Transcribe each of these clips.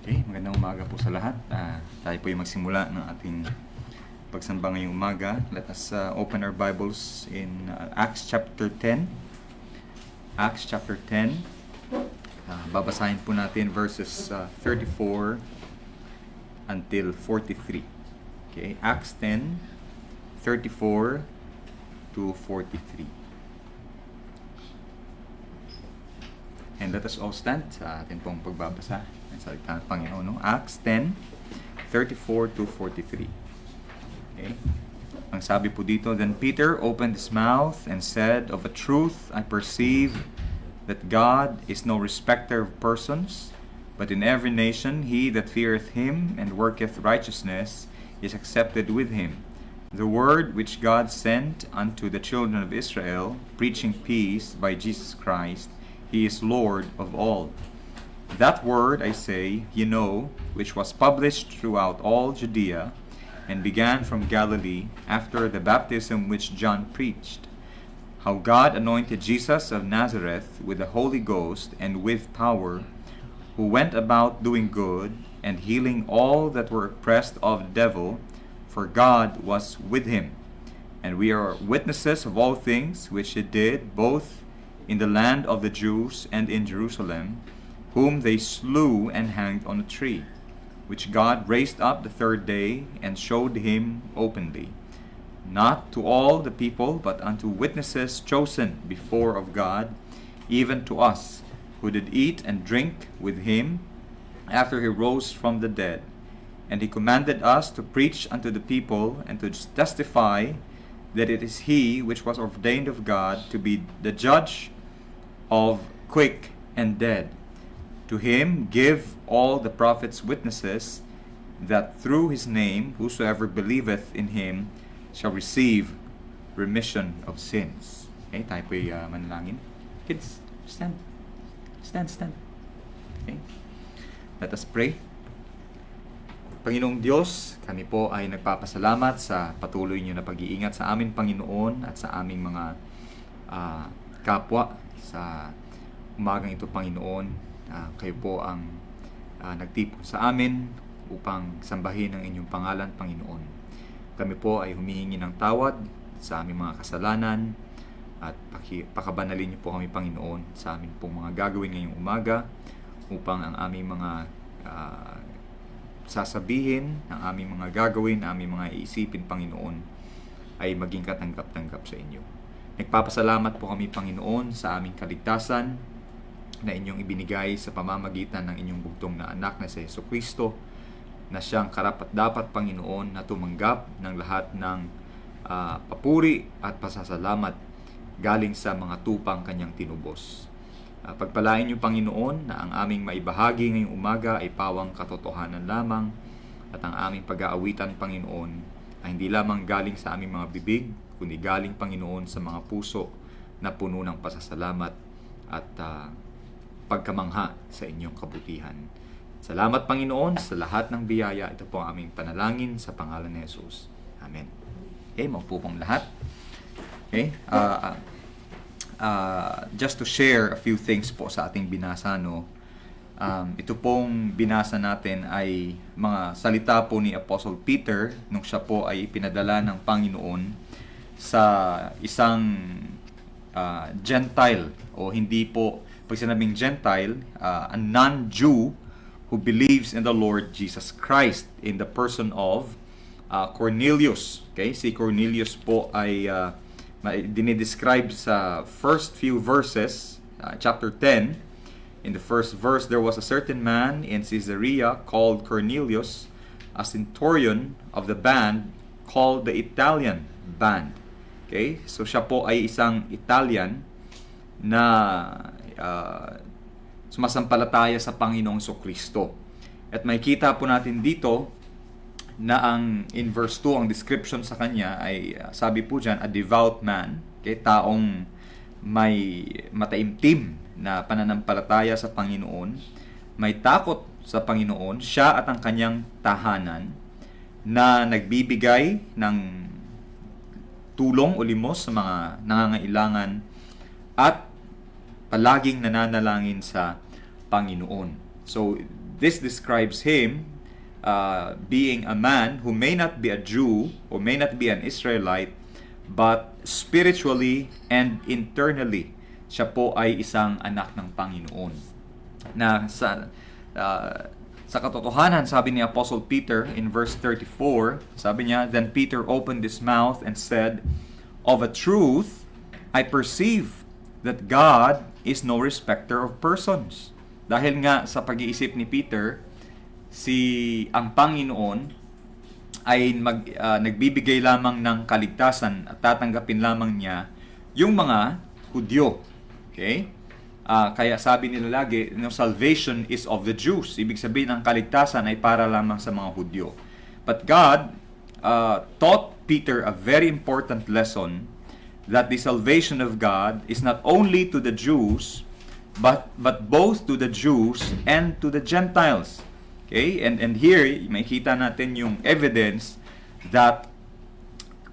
Okay, magandang umaga po sa lahat. Tayo po yung magsimula ng ating pagsamba ngayong umaga. Let us open our Bibles in Acts chapter 10. Acts chapter 10. Babasahin po natin verses 34 until 43. Okay, Acts 10, 34 to 43. And let us all stand sa atin pong pagbabasa ng salita ng Panginoon. No? Acts 10, 34 to 43. Okay. Ang sabi po dito, Then Peter opened his mouth and said, Of a truth I perceive that God is no respecter of persons, but in every nation he that feareth him and worketh righteousness is accepted with him. The word which God sent unto the children of Israel, preaching peace by Jesus Christ, He is Lord of all. That word, I say, ye know, which was published throughout all Judea, and began from Galilee, after the baptism which John preached, how God anointed Jesus of Nazareth with the Holy Ghost and with power, who went about doing good, and healing all that were oppressed of the devil, for God was with him. And we are witnesses of all things which he did, both in the land of the Jews and in Jerusalem, whom they slew and hanged on a tree, which God raised up the third day, and showed him openly, not to all the people, but unto witnesses chosen before of God, even to us, who did eat and drink with him after he rose from the dead. And he commanded us to preach unto the people, and to testify that it is he which was ordained of God to be the judge of quick and dead. To him give all the prophets witnesses that through his name whosoever believeth in him shall receive remission of sins. Okay, tayo po'y manalangin. Kids, stand. Stand. Okay. Let us pray. Panginoong Diyos, kami po ay nagpapasalamat sa patuloy niyo na pag-iingat sa amin, Panginoon, at sa aming mga kapwa sa umagang ito, Panginoon. Kayo po ang nagtipon sa amin upang sambahin ang inyong pangalan, Panginoon. Kami po ay humihingi ng tawad sa aming mga kasalanan at pakabanalin niyo po kami, Panginoon, sa amin pong mga gagawin ngayong umaga upang ang aming mga sasabihin, ang aming mga gagawin, ang aming mga iisipin, Panginoon, ay maging katanggap-tanggap sa inyo. Nagpapasalamat po kami, Panginoon, sa aming kaligtasan na inyong ibinigay sa pamamagitan ng inyong bugtong na anak na si Jesucristo, na siyang karapat-dapat, Panginoon, na tumanggap ng lahat ng papuri at pasasalamat galing sa mga tupang kanyang tinubos. Pagpalain niyo, Panginoon, na ang aming maibahagi ngayong umaga ay pawang katotohanan lamang, at ang aming pag-aawitan, Panginoon, ay hindi lamang galing sa aming mga bibig, kundi galing, Panginoon, sa mga puso na puno ng pasasalamat at pagkamangha sa inyong kabutihan. Salamat, Panginoon, sa lahat ng biyaya. Ito po ang aming panalangin sa pangalan ni Jesus. Amen. Okay, maupo pong lahat. Okay, just to share a few things po sa ating binasa, no? Ito pong binasa natin ay mga salita po ni Apostle Peter nung siya po ay pinadala ng Panginoon sa isang Gentile, o hindi po, pag sinabing Gentile, a non-Jew who believes in the Lord Jesus Christ in the person of Cornelius. Okay, si Cornelius po ay dinidescribe sa first few verses, chapter 10. In the first verse, there was a certain man in Caesarea called Cornelius, a centurion of the band called the Italian band. Okay, so siya po ay isang Italian na sumasampalataya sa Panginoong Jesucristo. At makikita po natin dito na in verse 2, ang description sa kanya ay sabi po dyan, a devout man, okay, taong may mataimtim na pananampalataya sa Panginoon, may takot sa Panginoon, siya at ang kanyang tahanan, na nagbibigay ng tulong o limos sa mga nangangailangan at palaging nananalangin sa Panginoon. So, this describes him being a man who may not be a Jew or may not be an Israelite, but spiritually and internally, siya po ay isang anak ng Panginoon. Na sa katotohanan, sabi ni Apostle Peter in verse 34, sabi niya, "Then Peter opened his mouth and said, Of a truth, I perceive that God is no respecter of persons." Dahil nga sa pag-iisip ni Peter, ang Panginoon ay nagbibigay lamang ng kaligtasan at tatanggapin lamang niya yung mga Hudyo. Okay? Kaya sabi nila lagi, salvation is of the Jews. Ibig sabihin, ang kaligtasan ay para lamang sa mga Hudyo. But God taught Peter a very important lesson, that the salvation of God is not only to the Jews, but both to the Jews and to the Gentiles. Okay? And here, makita natin yung evidence that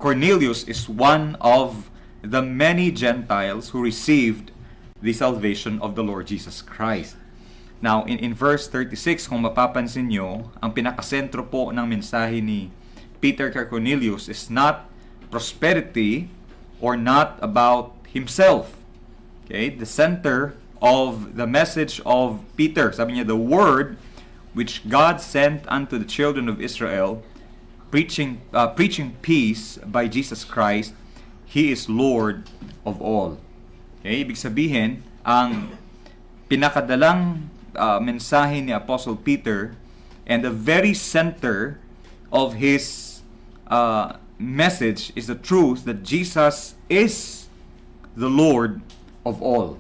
Cornelius is one of the many Gentiles who received the salvation of the Lord Jesus Christ. Now, in verse 36, kung mapapansin nyo, ang pinakasentro po ng mensahe ni Peter kay Cornelius is not prosperity or not about himself. Okay? The center of the message of Peter, sabi niya, the word which God sent unto the children of Israel, preaching peace by Jesus Christ, He is Lord of all. Okay? Ibig sabihin, ang pinakadalang mensahe ni Apostle Peter and the very center of his message is the truth that Jesus is the Lord of all.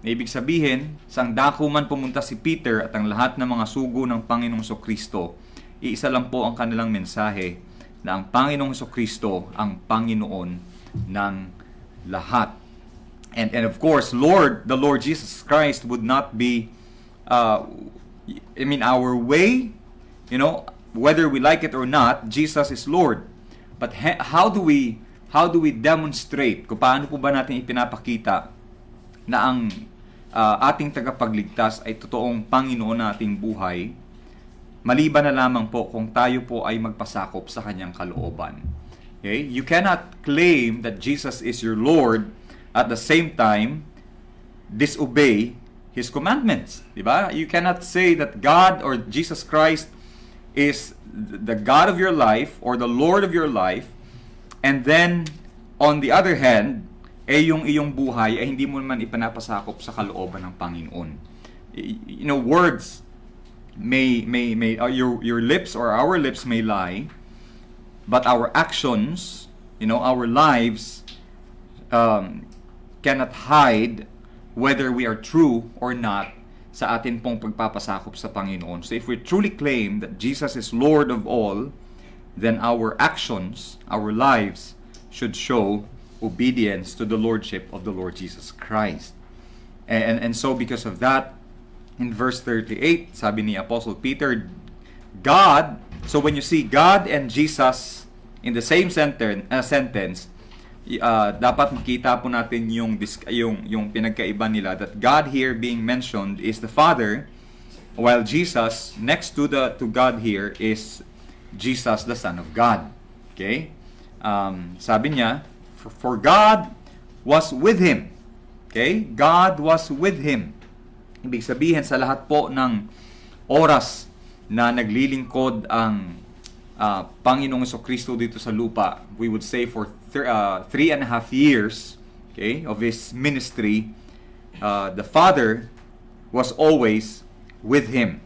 Ibig sabihin, sang dako man pumunta si Peter at ang lahat ng mga sugo ng Panginoong Kristo, iisa lang po ang kanilang mensahe na ang Panginoong Kristo ang Panginoon ng lahat. And of course, the Lord Jesus Christ would not be our way, whether we like it or not, Jesus is Lord. But how do we demonstrate, kung paano po ba natin ipinapakita na ang ating tagapagligtas ay totoong Panginoon nating buhay, maliban na lamang po kung tayo po ay magpasakop sa kanyang kalooban. Okay? You cannot claim that Jesus is your Lord at the same time disobey His commandments. Diba? You cannot say that God or Jesus Christ is the God of your life or the Lord of your life, and then on the other hand, yung iyong buhay ay hindi mo naman ipanapasakop sa kalooban ng Panginoon. Words may your lips or our lips may lie, but our actions, our lives cannot hide whether we are true or not sa atin pong pagpapasakop sa Panginoon. So if we truly claim that Jesus is Lord of all, then our actions, our lives should show obedience to the Lordship of the Lord Jesus Christ. And so because of that, in verse 38, sabi ni Apostle Peter, God, so when you see God and Jesus in the same sentence, dapat makita po natin yung pinagkaiba nila, that God here being mentioned is the Father, while Jesus next to God here is Jesus the Son of God. Okay? Sabi niya, for God was with him. Okay? God was with him. Ibig sabihin, sa lahat po ng oras na naglilingkod ang Panginoong Kristo dito sa lupa, we would say for 3.5 years, okay, of his ministry, the Father was always with him.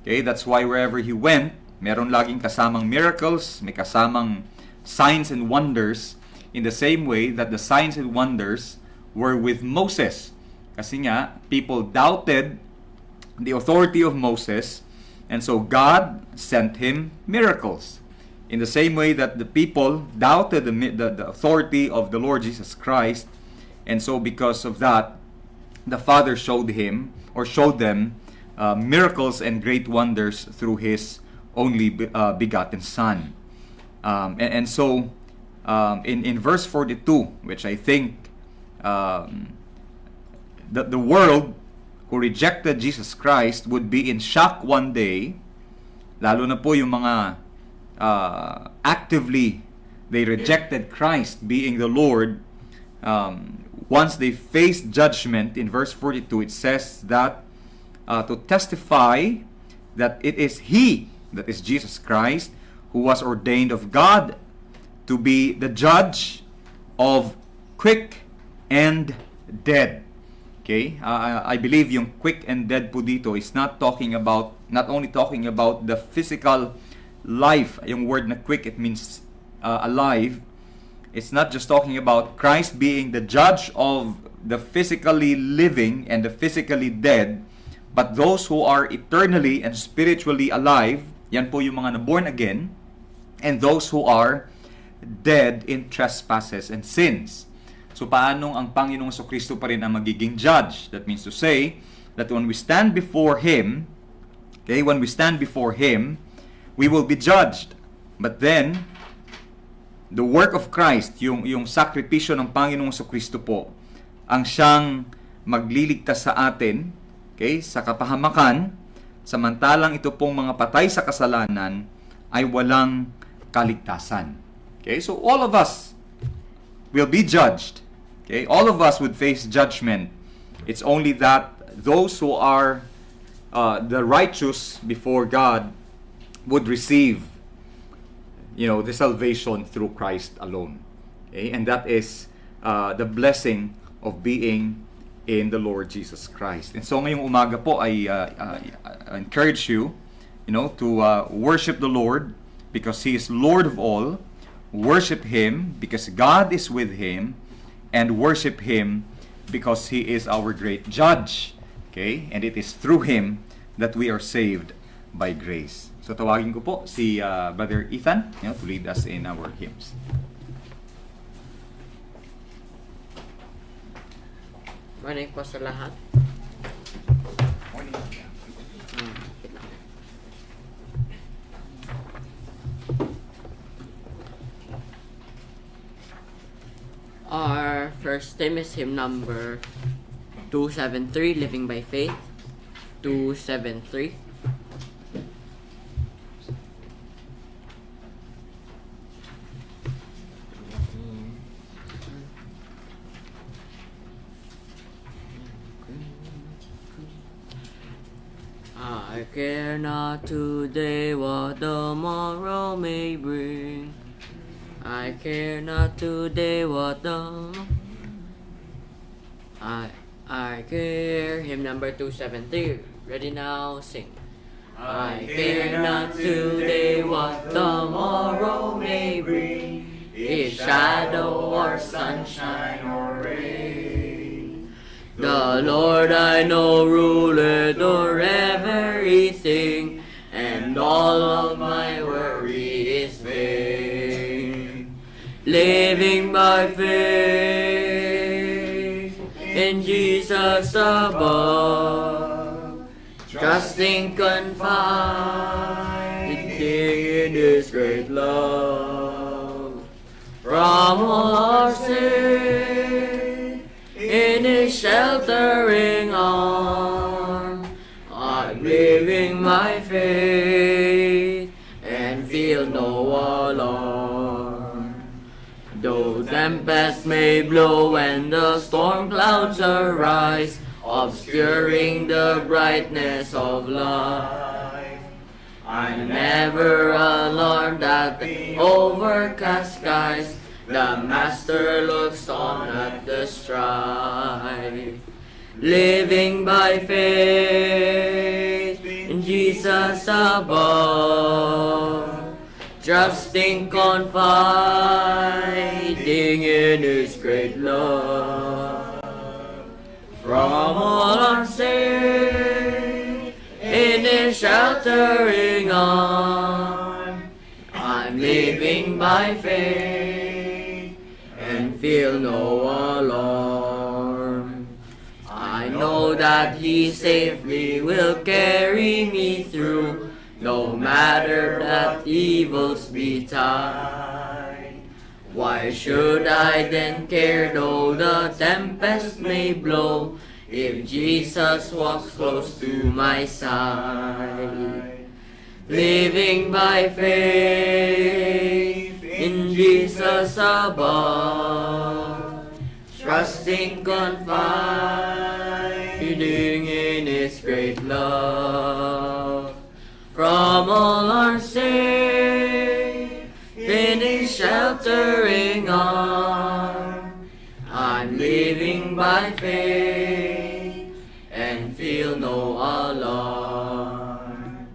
Okay? That's why wherever he went, meron laging kasamang miracles, may kasamang signs and wonders, in the same way that the signs and wonders were with Moses. Kasi nga, people doubted the authority of Moses, and so God sent him miracles. In the same way that the people doubted the authority of the Lord Jesus Christ, and so because of that, the Father showed them miracles and great wonders through His only begotten Son. And so, in verse 42, which I think the world who rejected Jesus Christ would be in shock one day, lalo na po yung mga actively they rejected Christ being the Lord. Once they faced judgment, in verse 42, it says that to testify that it is He, that is Jesus Christ, who was ordained of God to be the judge of quick and dead. Okay? I believe yung quick and dead po dito is not only talking about the physical life. Yung word na quick, it means alive. It's not just talking about Christ being the judge of the physically living and the physically dead, but those who are eternally and spiritually alive, yan po yung mga na-born again, and those who are dead in trespasses and sins. So paanong ang Panginoong Jesucristo pa rin ang magiging judge? That means to say that when we stand before Him, okay, we will be judged. But then, the work of Christ, yung sakripisyo ng Panginoong Jesucristo po, ang siyang magliligtas sa atin, okay, sa kapahamakan, samantalang ito pong mga patay sa kasalanan ay walang kaligtasan. Okay, so all of us will be judged. Okay, all of us would face judgment. It's only that those who are the righteous before God would receive, the salvation through Christ alone. Okay? And that is the blessing of being in the Lord Jesus Christ. And so ngayong umaga po, I encourage you, to worship the Lord because He is Lord of all. Worship Him because God is with Him, and worship Him because He is our great judge. Okay? And it is through Him that we are saved by grace. So tawagin ko po si Brother Ethan, to lead us in our hymns. Morning po sa lahat. Morning. Our first hymn is hymn number 273, Living by Faith. 273. I care not today what the morrow may bring. I care not today what the I care. Hymn number 273. Ready now, sing. I care not today what the morrow may bring, if shadow or sunshine or rain. The Lord I know ruleth o'er everything, and all of my worry is vain. Living by faith in Jesus above, trusting, confiding in His great love. From all our sin, in His sheltering arm, I'm living my faith and feel no alarm. Though tempests may blow and the storm clouds arise, obscuring the brightness of life, I'm never alarmed at the overcast skies. The Master looks on at the strife. Living by faith in Jesus above, trusting, confiding in His great love. From all our sin, in His sheltering arm, I'm living by faith and feel no alarm. I know that He safely will carry me through, no matter that evils betide. Why should I then care though the tempest may blow? If Jesus walks close to my side, living by faith in Jesus above, trusting, confiding in His great love. From all our safe in His sheltering arm, I'm living by faith and feel no alarm.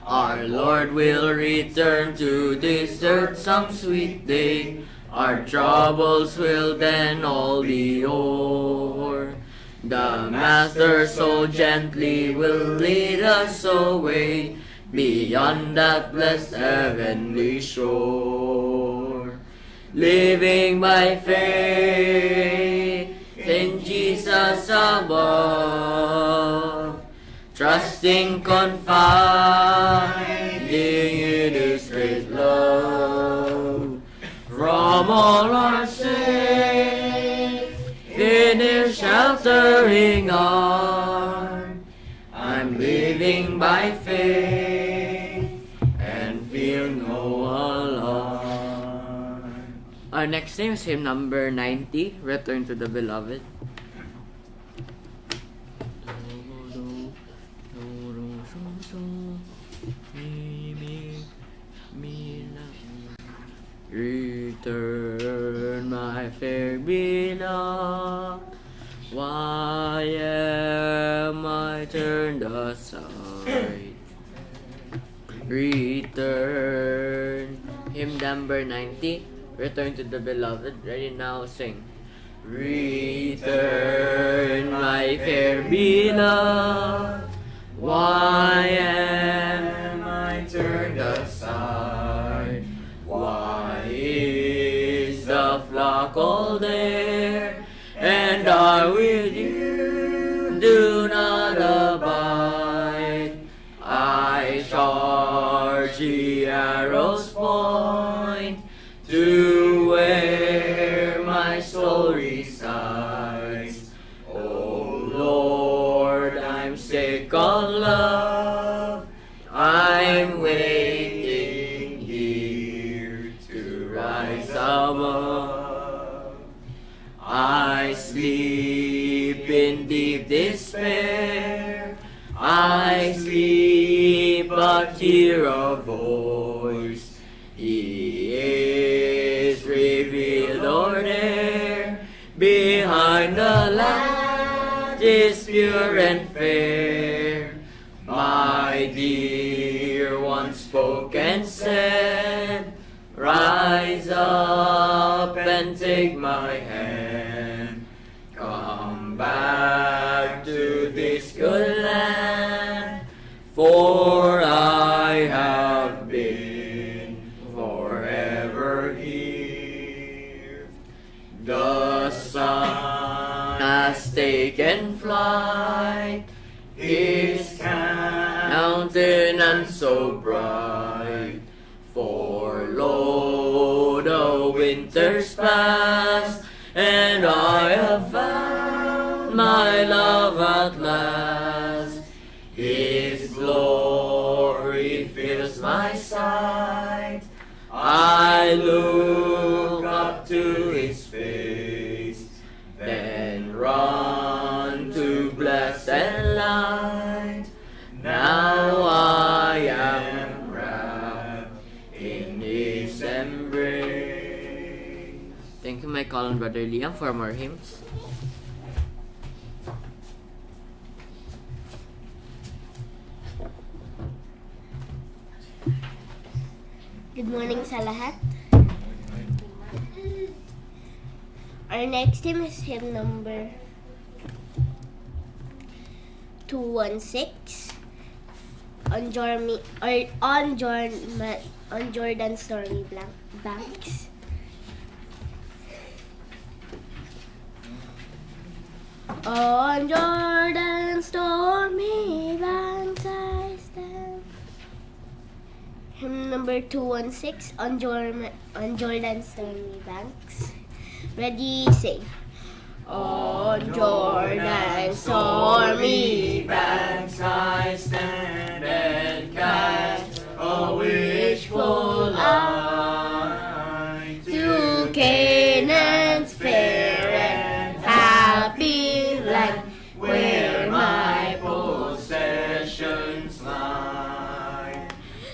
Our Lord will return to this earth some sweet day. Our troubles will then all be o'er. The Master so gently will lead us away beyond that blessed heavenly shore. Living by faith in Jesus above, trusting, confiding in His great love. From all our safe in His sheltering arm, I'm living by faith and feel no alarm. Our next name is hymn number 90, Return to the Beloved. Return, my fair beloved, why am I turned aside? Return, hymn number 90, Return to the Beloved. Ready now, sing. Return, my fair beloved, why am I turned aside? Why is the flock all there, and I with you do not abide? I charge the arrows point to where my soul resides. Oh Lord, I'm sick of love, I'm waiting here to rise above. I sleep in deep despair, I sleep but hear a voice. He is revealed o'er there, behind the lamp is pure and fair. My dear one spoke and said, rise up and take my hand. Come back to this good land, for I have been forever here. The sun has taken flight, his countenance so bright. For lo, the winter's past, and I have found my love at last. His glory fills my sight, I look up to His face, then run to blessed light. Now I am wrapped in His embrace. Thank you, my Colin Brother Liam, for more hymns. Good morning sa lahat. Our next hymn is hymn number 216 on Jordan's stormy banks. On Jordan's stormy banks I stand. Hymn number 216 on Jordan's stormy banks. Ready, sing. On Jordan's stormy banks I stand and cast a wishful eye to Canaan's fair and happy land, where my possessions lie.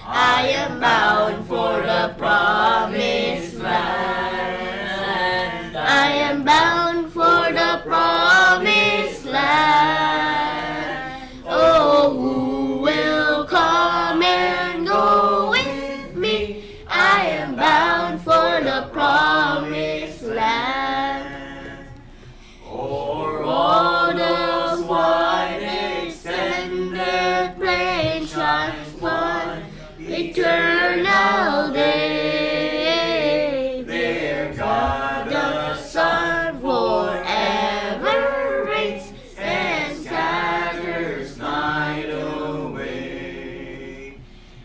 I am bound for the promised land. I am bound for the promised land. Oh, who will come and go with me? I am bound for the promised land. O'er All those wide extended plains shines one eternal day. There God the Son forever reigns and scatters night away.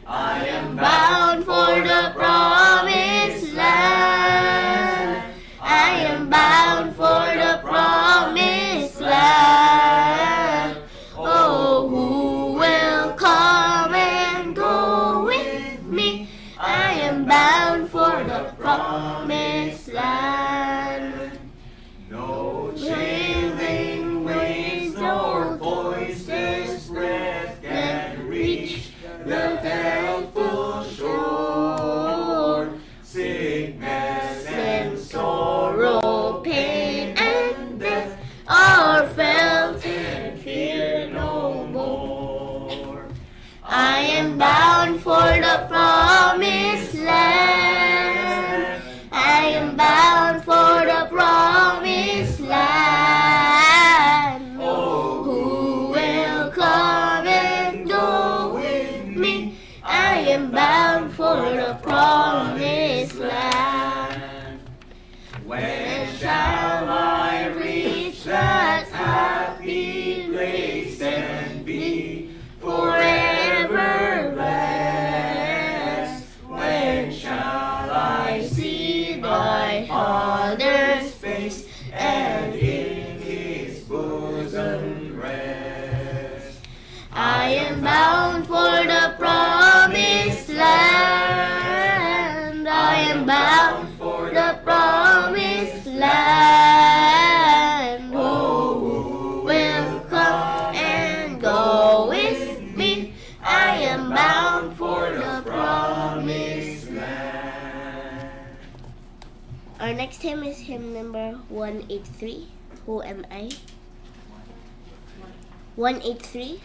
I am bound for the promised land. I am bound for the promised land. Oh, who will come and go with me? I am bound for the promised land. no Chilling waves nor voices breath can reach the thankful shore. sickness And sorrow, pain, and death are felt and fear no more. I am bound for the promised land. I am bound for the promised land. Oh, who will come and go with me? I am bound for the promised land. When shall I reach that happy place and be forever blessed? When shall I see thy Father's face and in his bosom rest? I am bound for the promised land. I am bound for the promised land. Oh, who will come and go with me? I am bound for the promised land. Our next hymn is hymn number 183. Who am I? 183.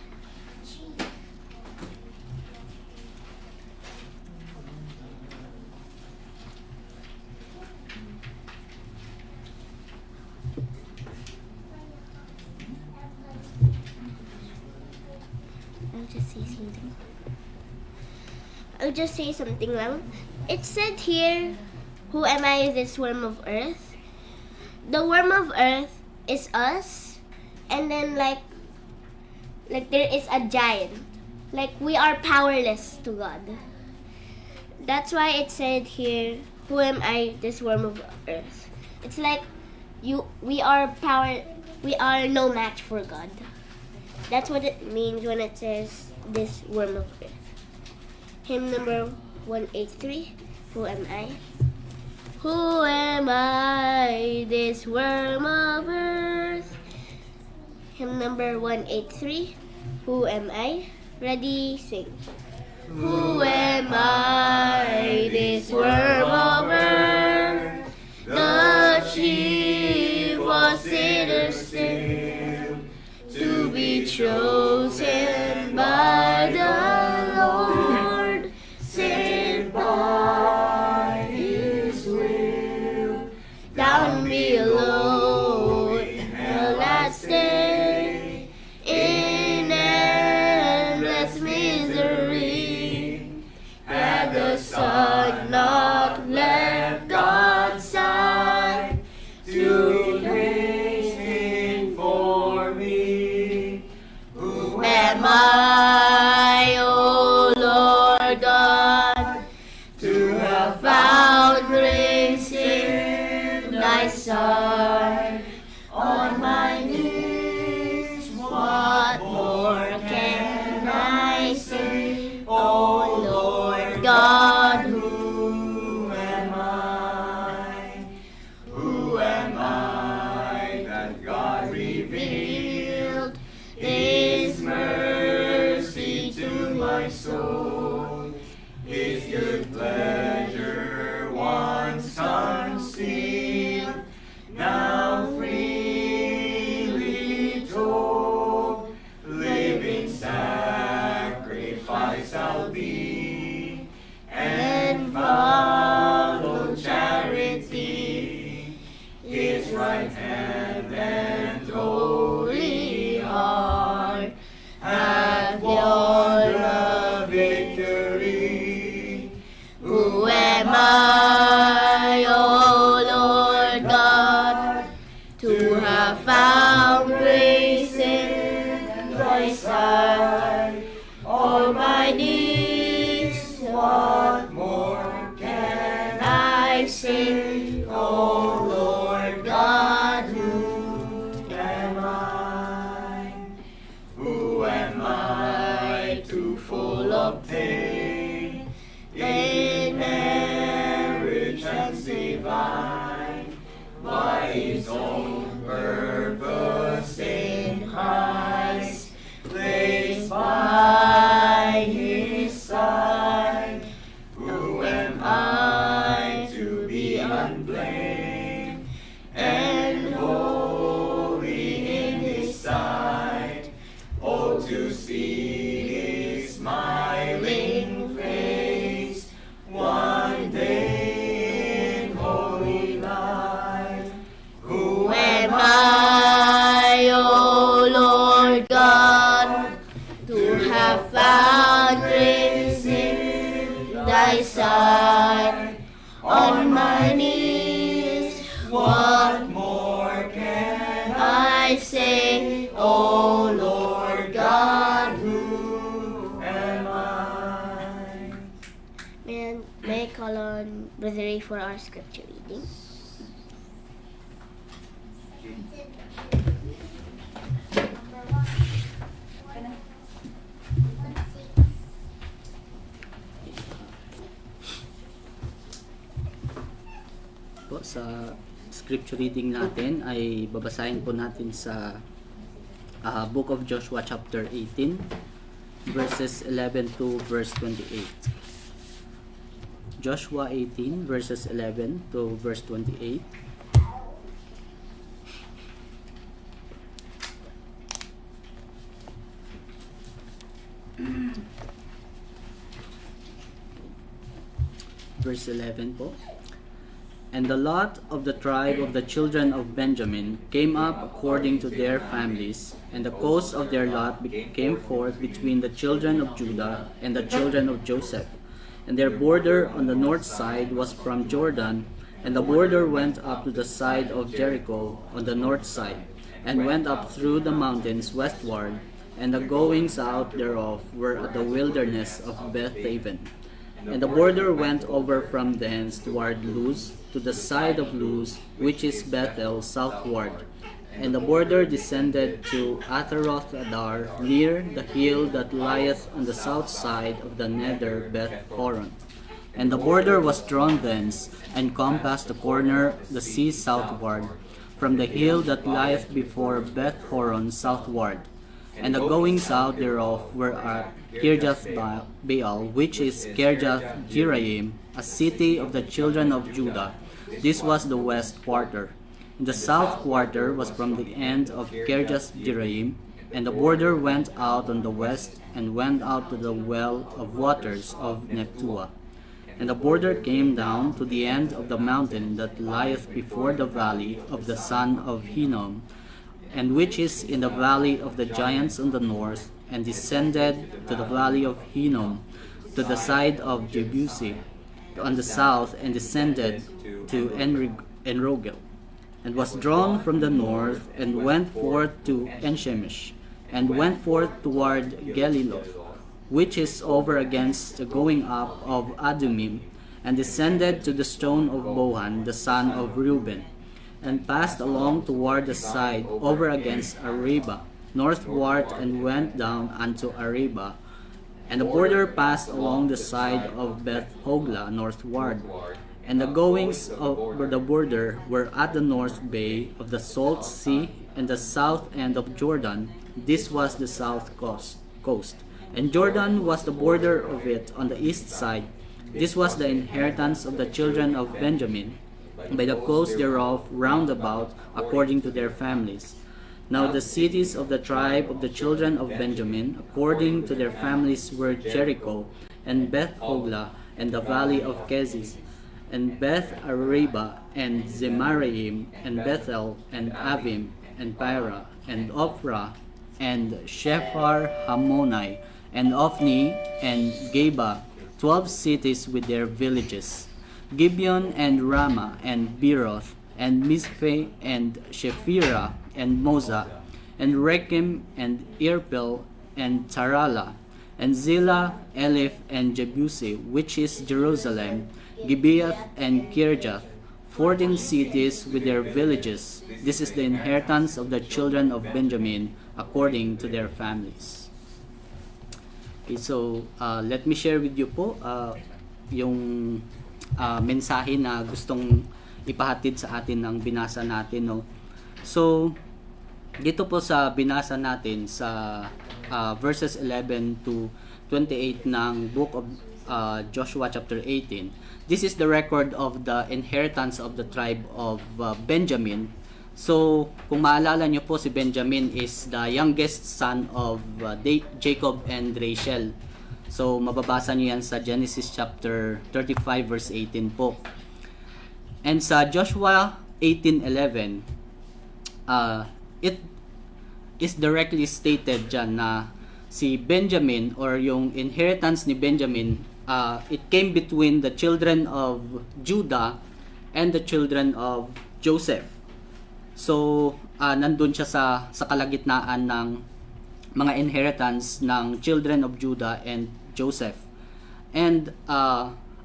I'll just say something lang. It said here, who am I, this worm of earth? The worm of earth is us, and then like there is a giant. Like we are powerless to God. That's why it said here, who am I, this worm of earth? It's like we are no match for God. That's what it means when it says this worm of earth. Hymn number 183. Who am I? Who am I, this worm of earth? Hymn number 183. Who am I? Ready, sing. Who am I, this worm of earth? The chief of sinners still, to be chosen by the Lord, sent by His will, down below in the last day, in endless misery, Lord God, Who am I? Who am I that God revealed His mercy to my soul? His good pleasure once concealed, now freely told. Living sacrifice I'll be, and follow charity. His right hand and holy heart hath won the victory. Who am I, O Lord God, to have found grace in thy sight? All my needs, what more can I say? O Lord God, who am I? Who am I to full obtain in marriage and divine, by His own purpose in Christ, placed by His side? Who am I to be unblamed and holy in His sight? Oh, to see His smiling face one day in holy light. Who am I, O Lord God, to have found grace in thy sight? On my knees, what more can I say? O Lord God, who am I? May I call on Brother Ray for our scripture reading? Po, sa scripture reading natin ay babasahin po natin sa Book of Joshua chapter 18 verses 11 to verse 28. Joshua 18 verses 11 to verse 28. Verse 11 po. And the lot of the tribe of the children of Benjamin came up according to their families, and the coast of their lot came forth between the children of Judah and the children of Joseph. And their border on the north side was from Jordan, and the border went up to the side of Jericho on the north side, and went up through the mountains westward, and the goings out thereof were at the wilderness of Bethaven. And the border went over from thence toward Luz, to the side of Luz, which is Bethel, southward. And the border descended to Ataroth Adar, near the hill that lieth on the south side of the nether Beth Horon. And the border was drawn thence, and compassed the corner the sea southward, from the hill that lieth before Beth Horon southward. And the goings out thereof were at Kirjath Baal, which is Kirjath Jearim, a city of the children of Judah. This was the west quarter. And the south quarter was from the end of Kirjath Jearim, and the border went out on the west, and went out to the well of waters of Nephtoah. And the border came down to the end of the mountain that lieth before the valley of the son of Hinnom, and which is in the valley of the giants on the north, and descended to the valley of Hinnom, to the side of Jebusi, on the south, and descended to Enrogel, and was drawn from the north, and went forth to Enshemish, and went forth toward Geliloth, which is over against the going up of Adumim, and descended to the stone of Bohan, the son of Reuben, and passed along toward the side over against Araba, northward, and went down unto Araba, And the border passed along the side of Beth Hogla northward. And the goings over the border were at the north bay of the Salt Sea and the south end of Jordan. This was the south coast. And Jordan was the border of it on the east side. This was the inheritance of the children of Benjamin, by the coast thereof round about, according to their families. Now the cities of the tribe of the children of Benjamin, according to their families, were Jericho, and Beth Hogla, and the valley of Kezis, and Beth Araba, and Zemaraim, and Bethel, and Avim, and Pira, and Ophrah, and Shephar Hamonai, and Ophni, and Geba, 12 cities with their villages. Gibeon, and Ramah, and Beeroth, and Mizpeh, and Shephirah, and Moza, and Rechem, and Irpel, and Tarala, and Zillah, Eliph, and Jebusi, which is Jerusalem, Gibeath, and Kirjath, 14 cities with their villages. This is the inheritance of the children of Benjamin, according to their families. Okay, so let me share with you po yung mensahe na gustong ipahatid sa atin ng binasa natin, no. So dito po sa binasa natin sa verses 11 to 28 ng book of Joshua chapter 18. This is the record of the inheritance of the tribe of Benjamin. So kung maalala nyo po, si Benjamin is the youngest son of Jacob and Rachel. So mababasa nyo yan sa Genesis chapter 35 verse 18 po. And sa Joshua 18:11, it is directly stated dyan na si Benjamin, or yung inheritance ni Benjamin, it came between the children of Judah and the children of Joseph. So nandun siya sa kalagitnaan ng mga inheritance ng children of Judah and Joseph. And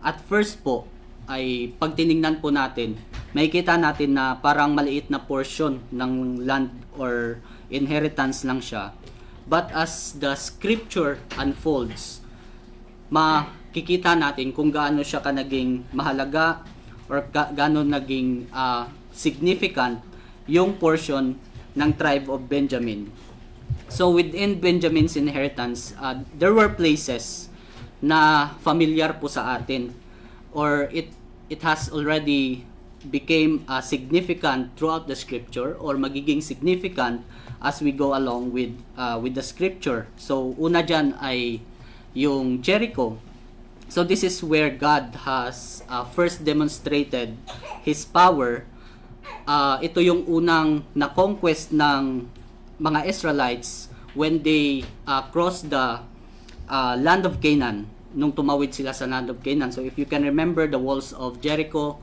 at first po, ay pag tiningnan po natin, makikita natin na parang maliit na portion ng land or inheritance lang siya. But as the scripture unfolds, makikita natin kung gaano siya naging mahalaga or gaano naging significant yung portion ng tribe of Benjamin. So within Benjamin's inheritance, there were places na familiar po sa atin, or it has already became significant throughout the scripture, or magiging significant as we go along with the scripture. So una dyan ay yung Jericho. So this is where God has first demonstrated His power. Ito yung unang na-conquest ng mga Israelites when they crossed the land of Canaan, nung tumawid sila sa land of Canaan. So if you can remember the walls of Jericho,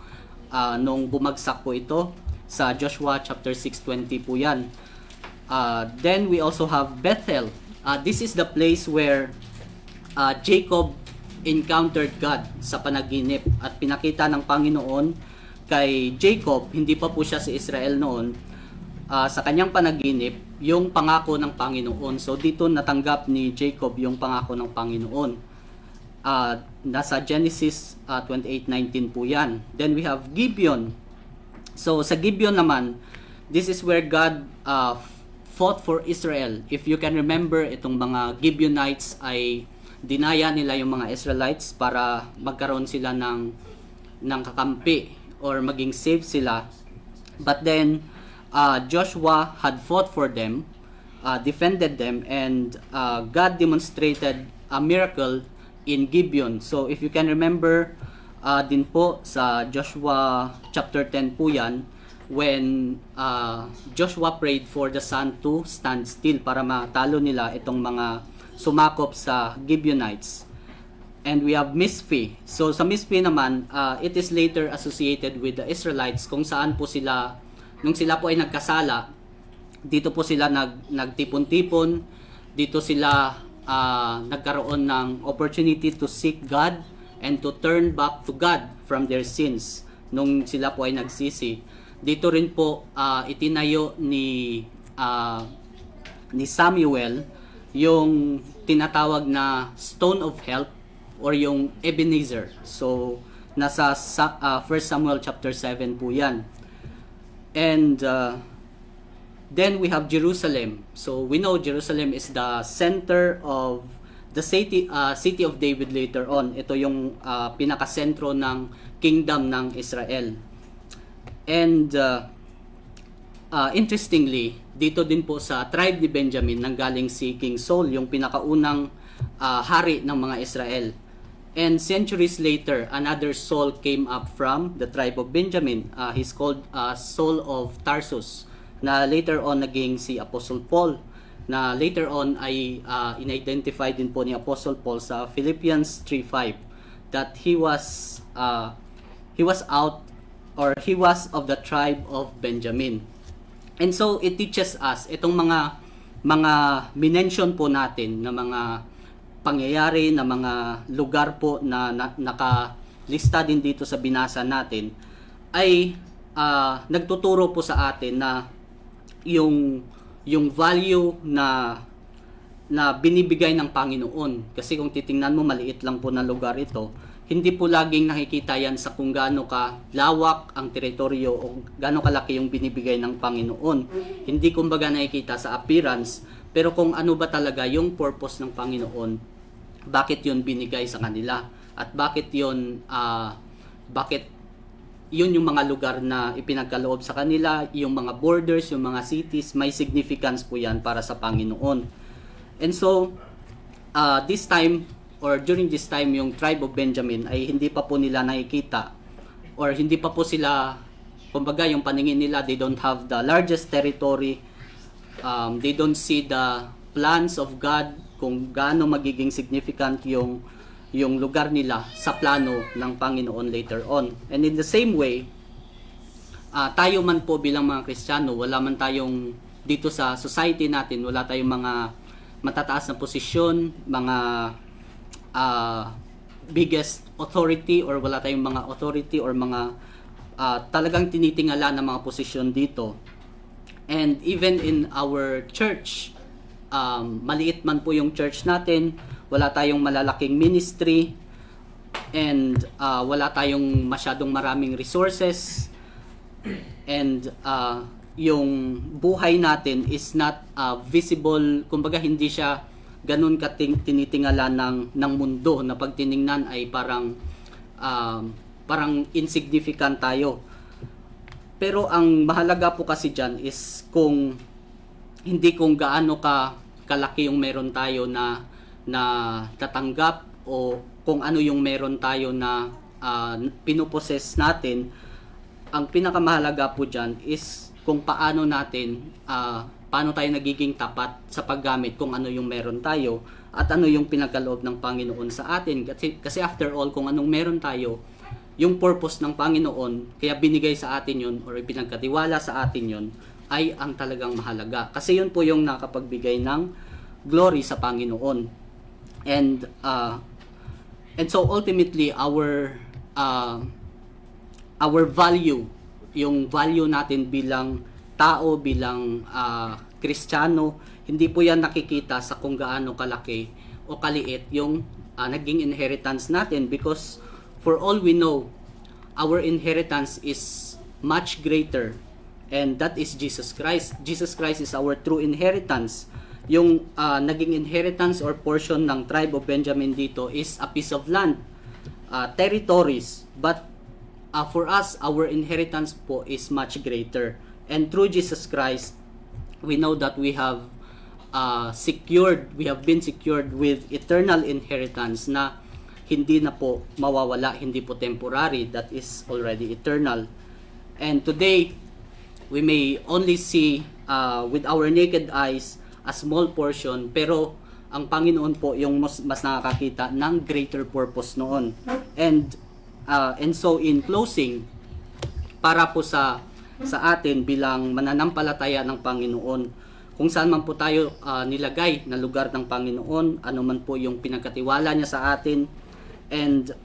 nung bumagsak po ito, sa Joshua chapter 6:20 po yan. Then we also have Bethel. This is the place where Jacob encountered God sa panaginip, at pinakita ng Panginoon kay Jacob, hindi pa po siya si Israel noon, sa kanyang panaginip, yung pangako ng Panginoon. So dito natanggap ni Jacob yung pangako ng Panginoon. Nasa Genesis 28:19 po yan. Then we have Gibeon. So sa Gibeon naman, this is where God fought for Israel. If you can remember, itong mga Gibeonites ay dinaya nila yung mga Israelites para magkaroon sila ng kakampi or maging safe sila. But then Joshua had fought for them, defended them, and God demonstrated a miracle in Gibeon. So if you can remember din po sa Joshua chapter 10 po yan, when Joshua prayed for the sun to stand still para matalo nila itong mga sumakop sa Gibeonites. And we have Mizpeh. So sa Mizpeh naman, it is later associated with the Israelites, kung saan po sila, nung sila po ay nagkasala, dito po sila nagtipon-tipon, dito sila nagkaroon ng opportunity to seek God and to turn back to God from their sins nung sila po ay nagsisi. Dito rin po itinayo ni Samuel yung tinatawag na Stone of Help or yung Ebenezer. So nasa 1 Samuel chapter 7 po yan. And then we have Jerusalem. So we know Jerusalem is the center of the city of David later on. Ito yung pinakasentro ng kingdom ng Israel. And interestingly, dito din po sa tribe ni Benjamin nanggaling si King Saul, yung pinakaunang hari ng mga Israel. And centuries later, another Saul came up from the tribe of Benjamin. He's called Saul of Tarsus, na later on naging si Apostle Paul, na later on ay in-identify din po ni Apostle Paul sa Philippians 3:5 that he was out, or he was of the tribe of Benjamin. And so it teaches us itong mga minention po natin na mga pangyayari, na mga lugar po na nakalista din dito sa binasa natin ay nagtuturo po sa atin na yung value na binibigay ng Panginoon. Kasi kung titingnan mo, maliit lang po na lugar ito. Hindi po laging nakikita yan sa kung gaano ka lawak ang teritoryo o gaano kalaki yung binibigay ng Panginoon. Hindi kumbaga nakikita sa appearance, pero kung ano ba talaga yung purpose ng Panginoon, bakit yun binigay sa kanila, at bakit yun yung mga lugar na ipinagkaloob sa kanila, yung mga borders, yung mga cities, may significance po yan para sa Panginoon. And so, this time, or during this time, yung tribe of Benjamin ay hindi pa po nila nakikita, or hindi pa po sila, kumbaga yung paningin nila, they don't have the largest territory, they don't see the plans of God, kung gaano magiging significant yung lugar nila sa plano ng Panginoon later on. And in the same way, tayo man po bilang mga Kristiyano, wala man tayong dito sa society natin, wala tayong mga matataas na posisyon, mga biggest authority, or wala tayong mga authority or mga talagang tinitingala ng mga posisyon dito. And even in our church, maliit man po yung church natin, wala tayong malalaking ministry, and wala tayong masyadong maraming resources, and yung buhay natin is not visible, kumbaga hindi siya ganun tinitingala ng mundo, na pag tiningnan ay parang insignificant tayo. Pero ang mahalaga po kasi dyan is kung gaano kalaki yung meron tayo na tatanggap, o kung ano yung meron tayo na pinoposes natin. Ang pinakamahalaga po dyan is kung paano tayo nagiging tapat sa paggamit kung ano yung meron tayo, at ano yung pinagkaloob ng Panginoon sa atin. Kasi after all, kung anong meron tayo, yung purpose ng Panginoon, kaya binigay sa atin yun, or pinagkatiwala sa atin yun, ay ang talagang mahalaga. Kasi yun po yung nakapagbigay ng glory sa Panginoon. And so ultimately, our value, yung value natin bilang tao, bilang Kristiyano, hindi po yan nakikita sa kung gaano kalaki o kaliit yung naging inheritance natin, because for all we know, our inheritance is much greater, and that is Jesus Christ. Jesus Christ is our true inheritance. Yung naging inheritance or portion ng tribe of Benjamin dito is a piece of land, territories, but for us, our inheritance po is much greater. And through Jesus Christ, we know that we have been secured with eternal inheritance na hindi na po mawawala, hindi po temporary, that is already eternal. And today, we may only see with our naked eyes a small portion, pero ang Panginoon po yung mas nakakakita ng greater purpose noon. And so in closing, para po sa atin bilang mananampalataya ng Panginoon, kung saan man po tayo nilagay na lugar ng Panginoon, ano man po yung pinagkatiwala niya sa atin, and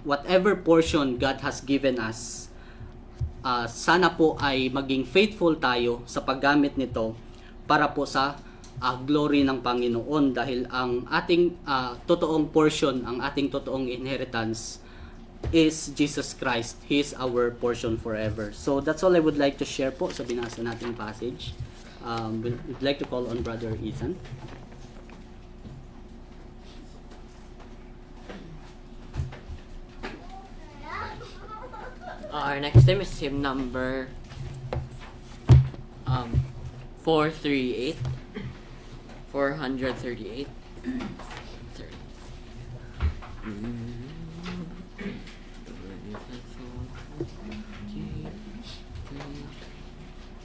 whatever portion God has given us, sana po ay maging faithful tayo sa paggamit nito para po sa glory ng Panginoon, dahil ang ating totoong portion, ang ating totoong inheritance is Jesus Christ. He is our portion forever. So that's all I would like to share po sa binasa nating passage. We'd like to call on Brother Ethan. Our next hymn is hymn number 438. 438.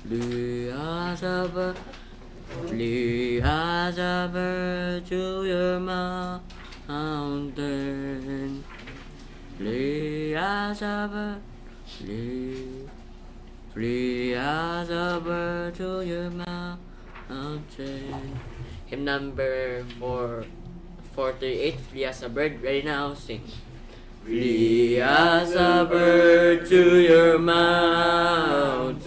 Flee as a bird to your mountain. Flee as a bird. Flee as a bird to your mountain. Hymn number 438. Flee as a bird. Ready now, sing. Flee as a bird to your mountain.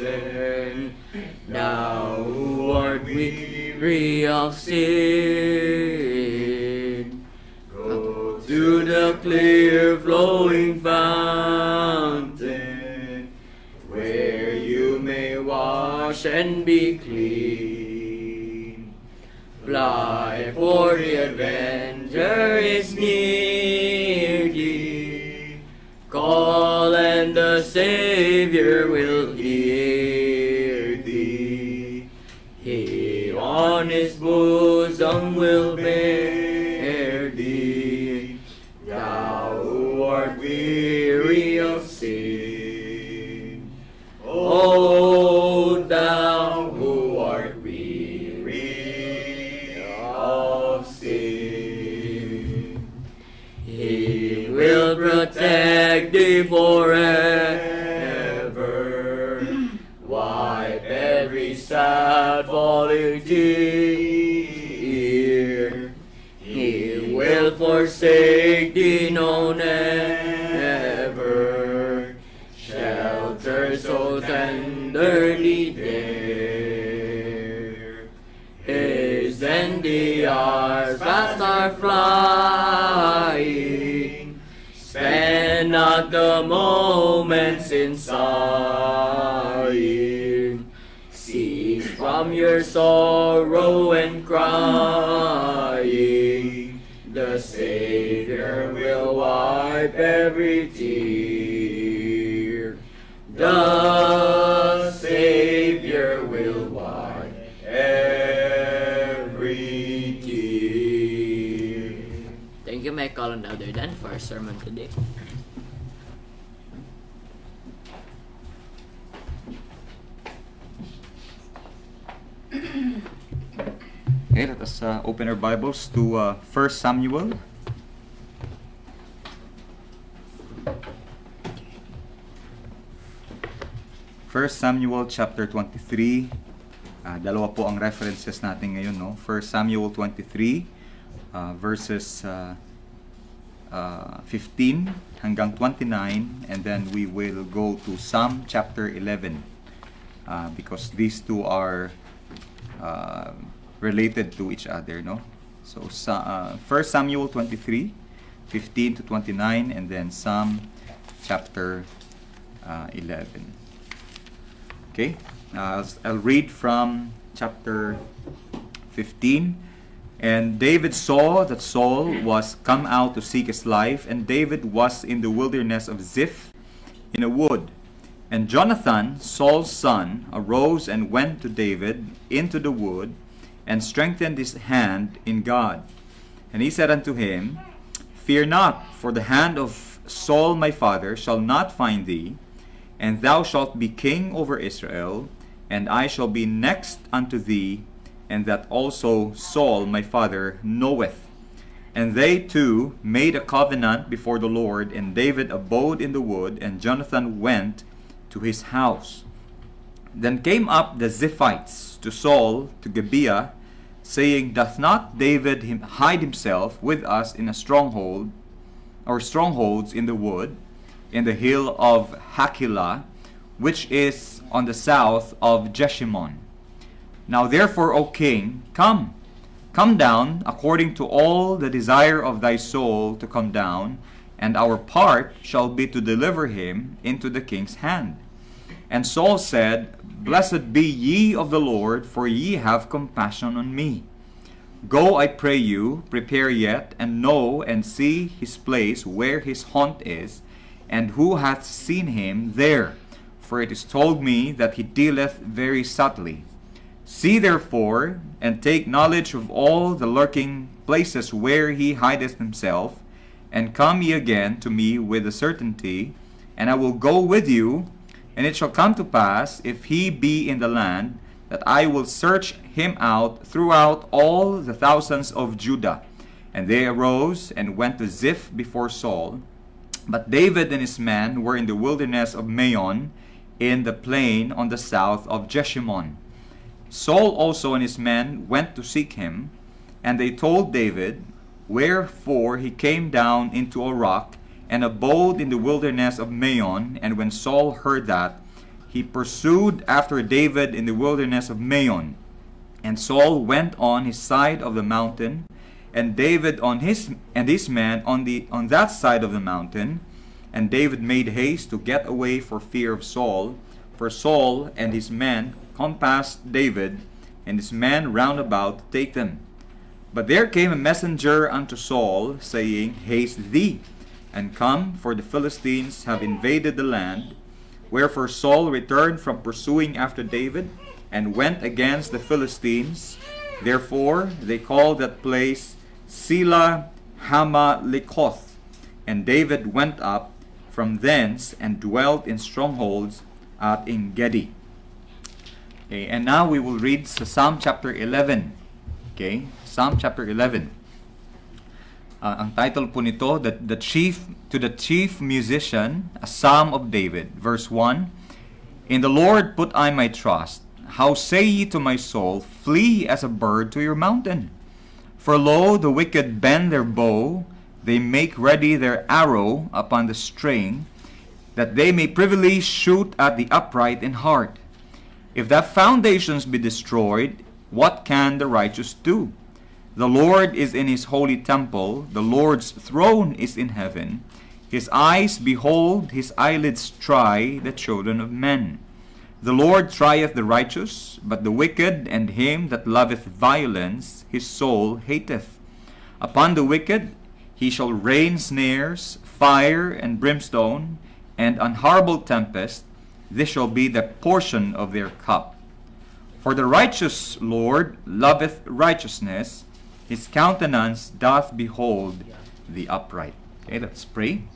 Thou who art weary of sin, go to the clear flowing fountain, where you may wash and be clean. Fly, for the adventure is near thee. Call and the Savior will hear thee. He on his bosom will bear thee. Thou who art weary of sin, O thou who art weary of sin, He will protect thee forever, wipe every sad falling tear. He will forsake thee no never, shelter so tenderly there. Hasten the hours fast are flying, spend not the moments in sighing. Cease from your sorrow and crying, the Savior will wipe every tear. The Savior will wipe every tear. Thank you, Michael and Elder Dan, for our sermon today. Okay, let us open our Bibles to 1 Samuel. First Samuel chapter 23. Dalawa po ang references natin ngayon, no? 1 Samuel 23 verses 15 hanggang 29, and then we will go to Psalm chapter 11 because these two are related to each other, no? So 1 Samuel 23, 15 to 29, and then Psalm chapter 11. Okay, I'll read from chapter 15. And David saw that Saul was come out to seek his life, and David was in the wilderness of Ziph in a wood. And Jonathan, Saul's son, arose and went to David into the wood, and strengthened his hand in God. And he said unto him, Fear not, for the hand of Saul my father shall not find thee, and thou shalt be king over Israel, and I shall be next unto thee, and that also Saul my father knoweth. And they two made a covenant before the Lord, and David abode in the wood, and Jonathan went to his house. Then came up the Ziphites to Saul to Gibeah, saying, Doth not David hide himself with us in a stronghold, or strongholds in the wood, in the hill of Hachilah, which is on the south of Jeshimon? Now therefore, O king, come down, according to all the desire of thy soul to come down, and our part shall be to deliver him into the king's hand. And Saul said, Blessed be ye of the Lord, for ye have compassion on me. Go, I pray you, prepare yet, and know and see his place where his haunt is, and who hath seen him there. For it is told me that he dealeth very subtly. See therefore, and take knowledge of all the lurking places where he hideth himself, and come ye again to me with a certainty, and I will go with you. And it shall come to pass, if he be in the land, that I will search him out throughout all the thousands of Judah. And they arose and went to Ziph before Saul. But David and his men were in the wilderness of Maon, in the plain on the south of Jeshimon. Saul also and his men went to seek him, and they told David, wherefore he came down into a rock, and abode in the wilderness of Maon. And when Saul heard that, he pursued after David in the wilderness of Maon. And Saul went on his side of the mountain, and David on his men on that side of the mountain. And David made haste to get away for fear of Saul, for Saul and his men compassed David and his men round about to take them. But there came a messenger unto Saul, saying, Haste thee, and come, for the Philistines have invaded the land. Wherefore Saul returned from pursuing after David, and went against the Philistines. Therefore they called that place Sela Hamalikoth. And David went up from thence, and dwelt in strongholds at En-gedi. Okay, and now we will read Psalm chapter 11. Okay, Psalm chapter 11. Ang title po nito, the chief musician, a psalm of David. Verse 1, In the Lord put I my trust. How say ye to my soul, Flee as a bird to your mountain? For lo, the wicked bend their bow, they make ready their arrow upon the string, that they may privily shoot at the upright in heart. If the foundations be destroyed, what can the righteous do? The Lord is in his holy temple, the Lord's throne is in heaven. His eyes behold, his eyelids try the children of men. The Lord trieth the righteous, but the wicked and him that loveth violence his soul hateth. Upon the wicked he shall rain snares, fire and brimstone, and an horrible tempest. This shall be the portion of their cup. For the righteous Lord loveth righteousness, his countenance doth behold the upright. Okay, let's pray.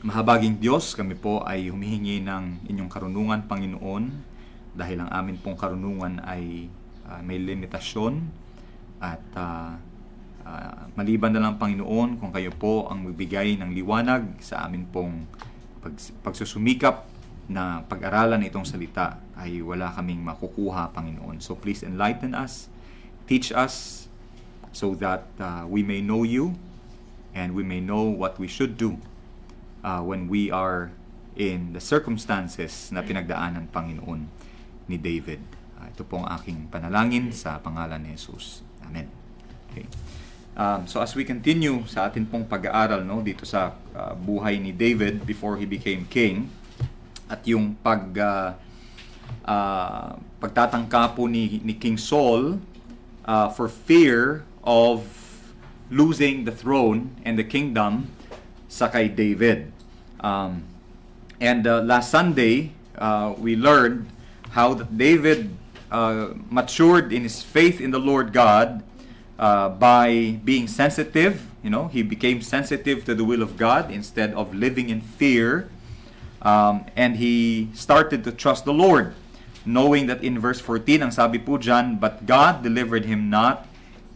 Mahabaging Diyos, kami po ay humihingi ng inyong karunungan, Panginoon, dahil ang amin pong karunungan ay may limitasyon at maliban na lang, Panginoon, kung kayo po ang magbigay ng liwanag sa amin pong pagsusumikap na pag-aralan itong salita, ay wala kaming makukuha, Panginoon. So please enlighten us, teach us, so that we may know you and we may know what we should do when we are in the circumstances na pinagdaanan, Panginoon, ni David. Ito po ang aking panalangin sa pangalan ni Jesus. Amen. Okay. So as we continue sa atin pong pag-aaral, no, dito sa buhay ni David before he became king, at yung pagtatangka po ni King Saul for fear of losing the throne and the kingdom sa kay David. And last Sunday, we learned how that David matured in his faith in the Lord God by being sensitive. You know, he became sensitive to the will of God instead of living in fear. And he started to trust the Lord, knowing that in verse 14, ang sabi po dyan, but God delivered him not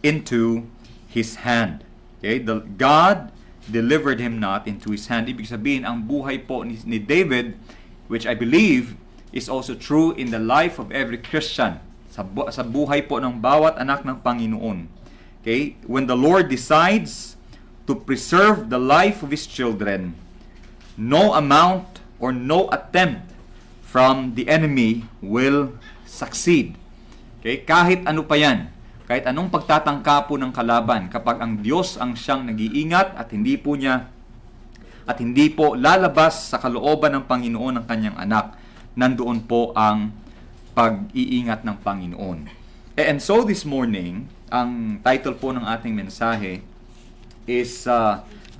into his hand. Okay? God delivered him not into his hand. Ibig sabihin, ang buhay po ni David, which I believe is also true in the life of every Christian, sa buhay po ng bawat anak ng Panginoon. Okay? When the Lord decides to preserve the life of his children, no amount or no attempt from the enemy will succeed. Okay? Kahit ano pa yan, kahit anong pagtatangka po ng kalaban, kapag ang Diyos ang siyang nag-iingat at hindi po lalabas sa kalooban ng Panginoon ng kanyang anak, nandoon po ang pag-iingat ng Panginoon. And so this morning, ang title po ng ating mensahe is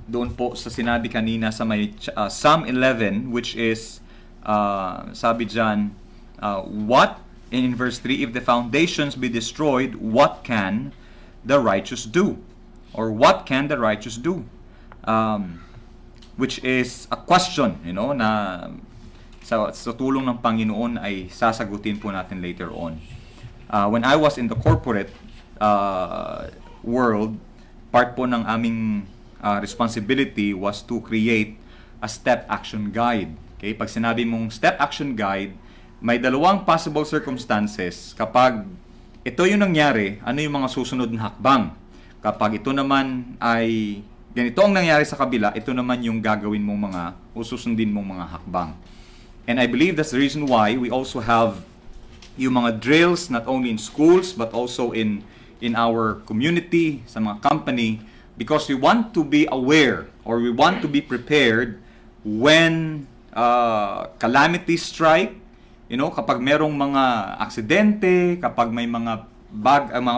doon po sa sinabi kanina sa may Psalm 11, which is sabi dyan, what, in verse 3, if the foundations be destroyed, what can the righteous do? Or what can the righteous do? Which is a question, na sa tulong ng Panginoon ay sasagutin po natin later on. When I was in the corporate world, part po ng aming responsibility was to create a step action guide. Okay? Pag sinabi mong step action guide, may dalawang possible circumstances. Kapag ito yung nangyari, ano yung mga susunod na hakbang? Kapag ito naman ay ganito ang nangyari sa kabila, ito naman yung gagawin mong susundin mong mga hakbang. And I believe that's the reason why we also have yung mga drills not only in schools but also in our community, sa mga company, because we want to be aware or we want to be prepared when calamities strike, kapag merong mga aksidente, kapag may mga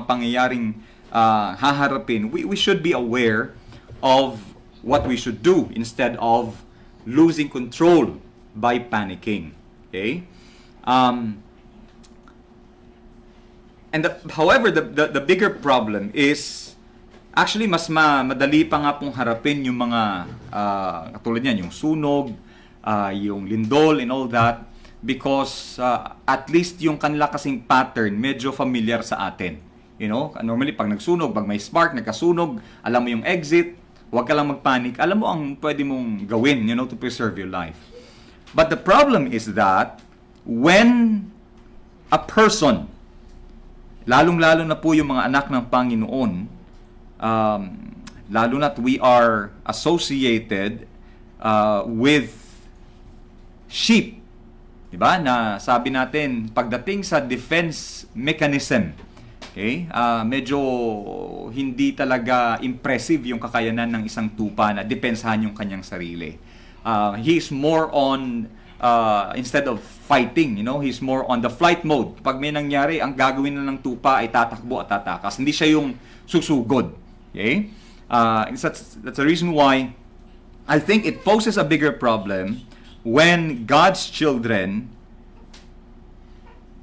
pangyayaring haharapin, we should be aware of what we should do instead of losing control by panicking. Okay? However, the bigger problem is actually mas madali pa nga pong harapin yung mga katulad niyan, yung sunog, yung lindol and all that, because at least yung kanila kasing pattern medyo familiar sa atin. Normally pag nagsunog, pag may spark, nagkasunog, alam mo yung exit, huwag ka lang magpanic, alam mo ang pwede mong gawin, to preserve your life. But the problem is that when a person, lalong-lalo na po yung mga anak ng Panginoon, lalo na't we are associated with sheep, diba? Na sabi natin, pagdating sa defense mechanism, okay, medyo hindi talaga impressive yung kakayanan ng isang tupa na depensahan yung kanyang sarili. He is more on instead of fighting, he's more on the flight mode. Pag may nangyari, ang gagawin na ng tupa ay tatakbo at tatakas. Hindi siya yung susugod. Okay? That's the reason why I think it poses a bigger problem when God's children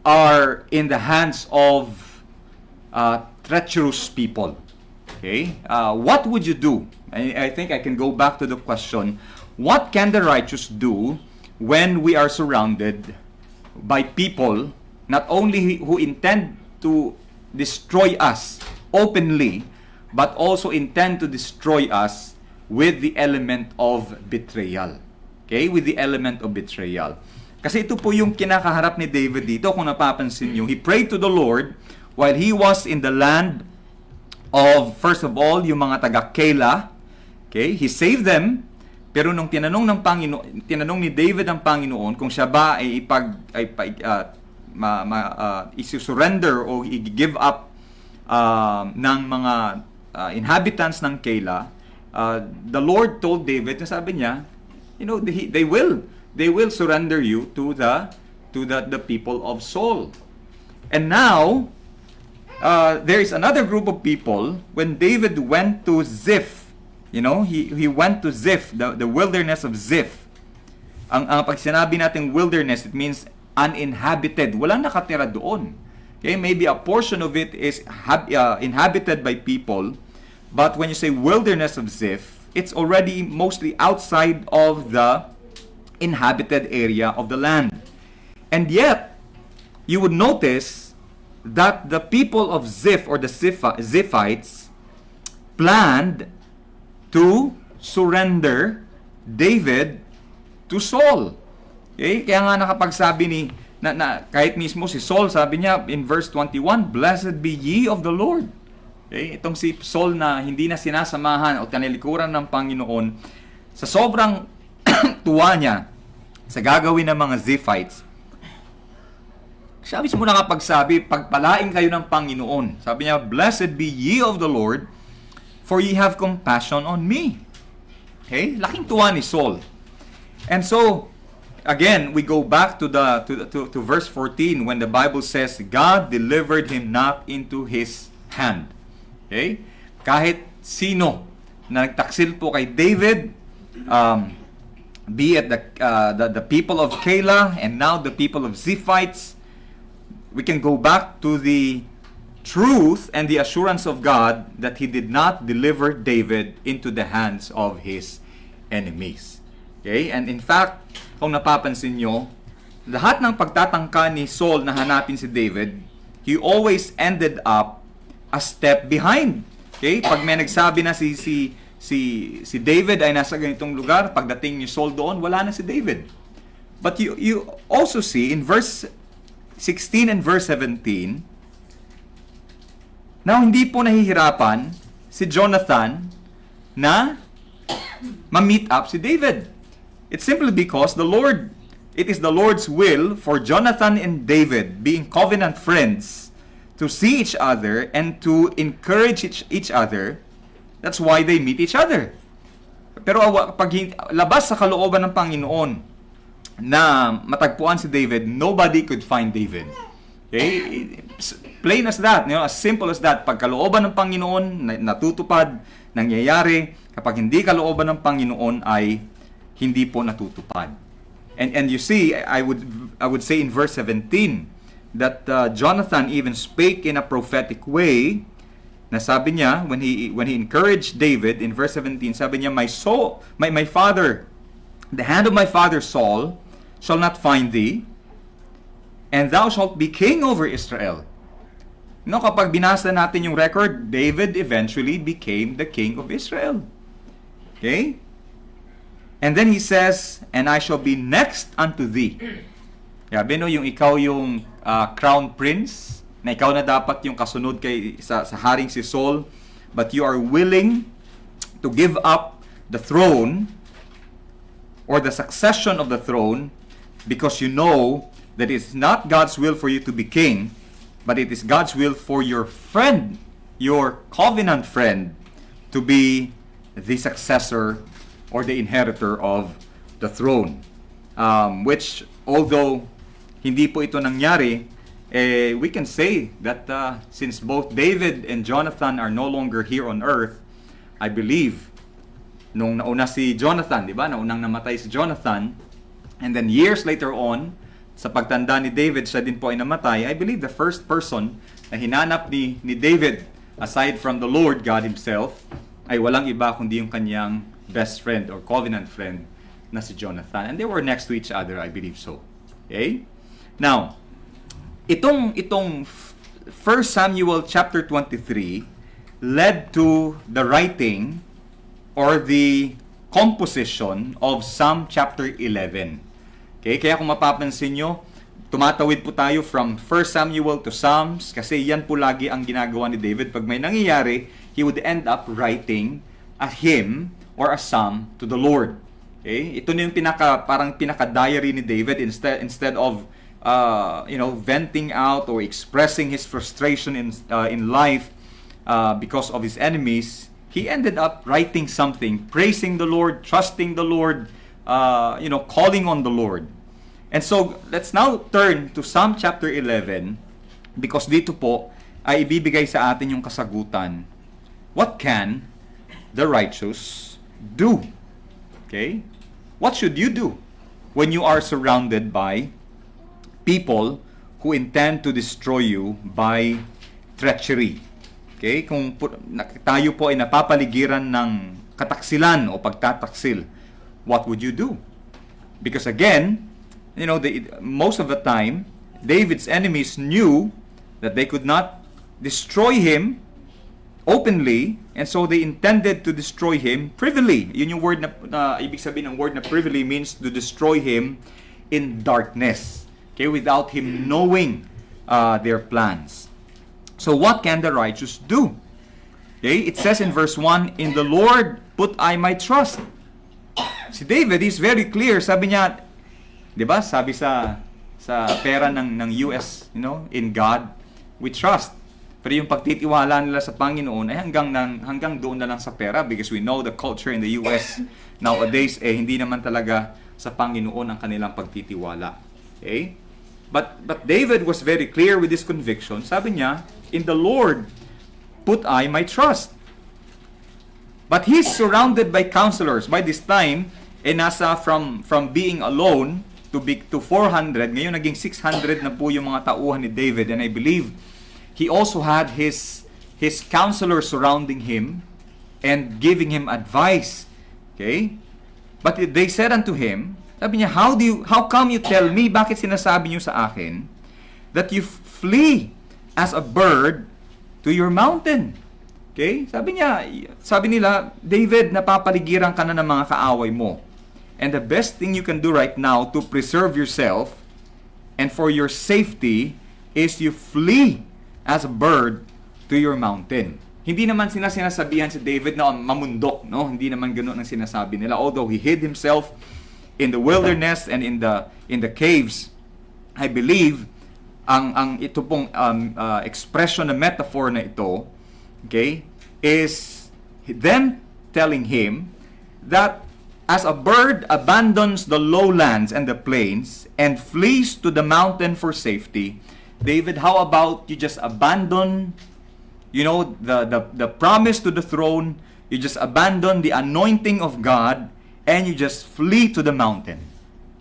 are in the hands of treacherous people. Okay? What would you do? I think I can go back to the question, what can the righteous do when we are surrounded by people not only who intend to destroy us openly, but also intend to destroy us with the element of betrayal. Okay? With the element of betrayal. Kasi ito po yung kinakaharap ni David dito, kung napapansin nyo. He prayed to the Lord while he was in the land of, first of all, yung mga taga-Keilah. Okay? He saved them. Pero nung tinanong ni David ang Panginoon kung siya ba ay isusurrender o i-give up ng mga inhabitants ng Keilah, the Lord told David, sabi niya, they will surrender you to the people of Saul. And now there is another group of people. When David went to Ziph, he went to Ziph, the wilderness of Ziph. Ang pag sinabi natin wilderness, it means uninhabited. Walang nakatira doon. Okay, maybe a portion of it is inhabited by people, but when you say wilderness of Ziph, it's already mostly outside of the inhabited area of the land. And yet, you would notice that the people of Ziph or the Ziphites planned to surrender David to Saul. Okay? Kaya nga nakapagsabi kahit mismo si Saul, sabi niya in verse 21, "Blessed be ye of the Lord." Okay? Itong si Saul na hindi na sinasamahan o tinalikuran ng Panginoon, sa sobrang tuwa niya sa gagawin ng mga Ziphites, Sabi mo nakapagsabi, pagpalain kayo ng Panginoon. Sabi niya, "Blessed be ye of the Lord, for ye have compassion on me." Okay? Laking tuwa ni Saul. And so, again, we go back to verse 14 when the Bible says, God delivered him not into his hand. Okay? Kahit sino na nagtaksil po kay David, be it the people of Keilah and now the people of Ziphites, we can go back to the truth and the assurance of God that He did not deliver David into the hands of his enemies. Okay? And in fact, kung napapansin nyo, lahat ng pagtatangka ni Saul na hanapin si David, he always ended up a step behind. Okay? Pag may nagsabi na si David ay nasa ganitong lugar, pagdating ni Saul doon, wala na si David. But you also see in verse 16 and verse 17, now hindi po nahihirapan si Jonathan na ma-meet up si David. It's simply because it is the Lord's will for Jonathan and David, being covenant friends, to see each other and to encourage each other. That's why they meet each other. Pero pag labas sa kalooban ng Panginoon na matagpuan si David, nobody could find David. Okay? Plain as that, as simple as that. Pag kalooban ng Panginoon natutupad, nangyayari. Kapag hindi kalooban ng Panginoon ay hindi po natutupad. And you see, I would say in verse 17 that Jonathan even spake in a prophetic way. Na sabi niya, when he encouraged David in verse 17, sabi niya, my father, the hand of my father Saul shall not find thee, and thou shalt be king over Israel. No, kapag binasa natin yung record, David eventually became the king of Israel. Okay? And then he says, and I shall be next unto thee. Sabi no, yung ikaw yung crown prince, na ikaw na dapat yung kasunod sa haring si Saul, but you are willing to give up the throne or the succession of the throne because you know that it's not God's will for you to be king, but it is God's will for your friend, your covenant friend, to be the successor or the inheritor of the throne. Which, although hindi po ito nangyari, we can say that since both David and Jonathan are no longer here on earth, I believe, nung nauna si Jonathan, di ba? Naunang namatay si Jonathan, and then years later on, sa pagtanda ni David, siya din po ay namatay. I believe the first person na hinanap ni David, aside from the Lord God Himself, ay walang iba kundi yung kanyang best friend or covenant friend na si Jonathan. And they were next to each other, I believe so. Okay? Now, itong 1 Samuel chapter 23 led to the writing or the composition of Psalm chapter 11. Okay, kaya kung mapapansin nyo, tumatawid po tayo from 1 Samuel to Psalms kasi yan po lagi ang ginagawa ni David. Pag may nangyayari, he would end up writing a hymn or a psalm to the Lord. Okay? Ito na yung parang pinaka-diary ni David instead of venting out or expressing his frustration in life because of his enemies. He ended up writing something, praising the Lord, trusting the Lord, calling on the Lord. And so, let's now turn to Psalm chapter 11 because dito po ay ibibigay sa atin yung kasagutan. What can the righteous do? Okay? What should you do when you are surrounded by people who intend to destroy you by treachery? Okay? Kung tayo po ay napapaligiran ng kataksilan o pagtataksil, what would you do? Because again, most of the time, David's enemies knew that they could not destroy him openly, and so they intended to destroy him privily. Yun yung word na ibig sabihin ng word na privily means to destroy him in darkness. Okay, without him knowing their plans. So what can the righteous do? Okay, it says in verse 1, in the Lord put I my trust. Si David is very clear. Sabi niya, di ba? Sabi sa sa pera ng US, in God we trust. Pero yung pagtitiwala nila sa Panginoon ay hanggang doon na lang sa pera, because we know the culture in the US nowadays hindi naman talaga sa Panginoon ang kanilang pagtitiwala. Okay? But David was very clear with his conviction. Sabi niya, in the Lord put I my trust. But he's surrounded by counselors. By this time, nasa from being alone to 400, ngayon naging 600 na po yung mga tauhan ni David. And I believe he also had his counselors surrounding him and giving him advice. Okay? But they said unto him, sabi niya, how come you tell me, bakit sinasabi niyo sa akin, that you flee as a bird to your mountain? Okay? Sabi nila, David, napapaligiran ka na ng mga kaaway mo. And the best thing you can do right now to preserve yourself and for your safety is you flee as a bird to your mountain. Hindi naman sinasabihan si David na mamundok, no? Hindi naman ganoon ang sinasabi nila. Although he hid himself in the wilderness and in the caves, I believe ang ito pong expression na metaphor na ito, okay, is them telling him that as a bird abandons the lowlands and the plains and flees to the mountain for safety, David, how about you just abandon, the promise to the throne, you just abandon the anointing of God, and you just flee to the mountain.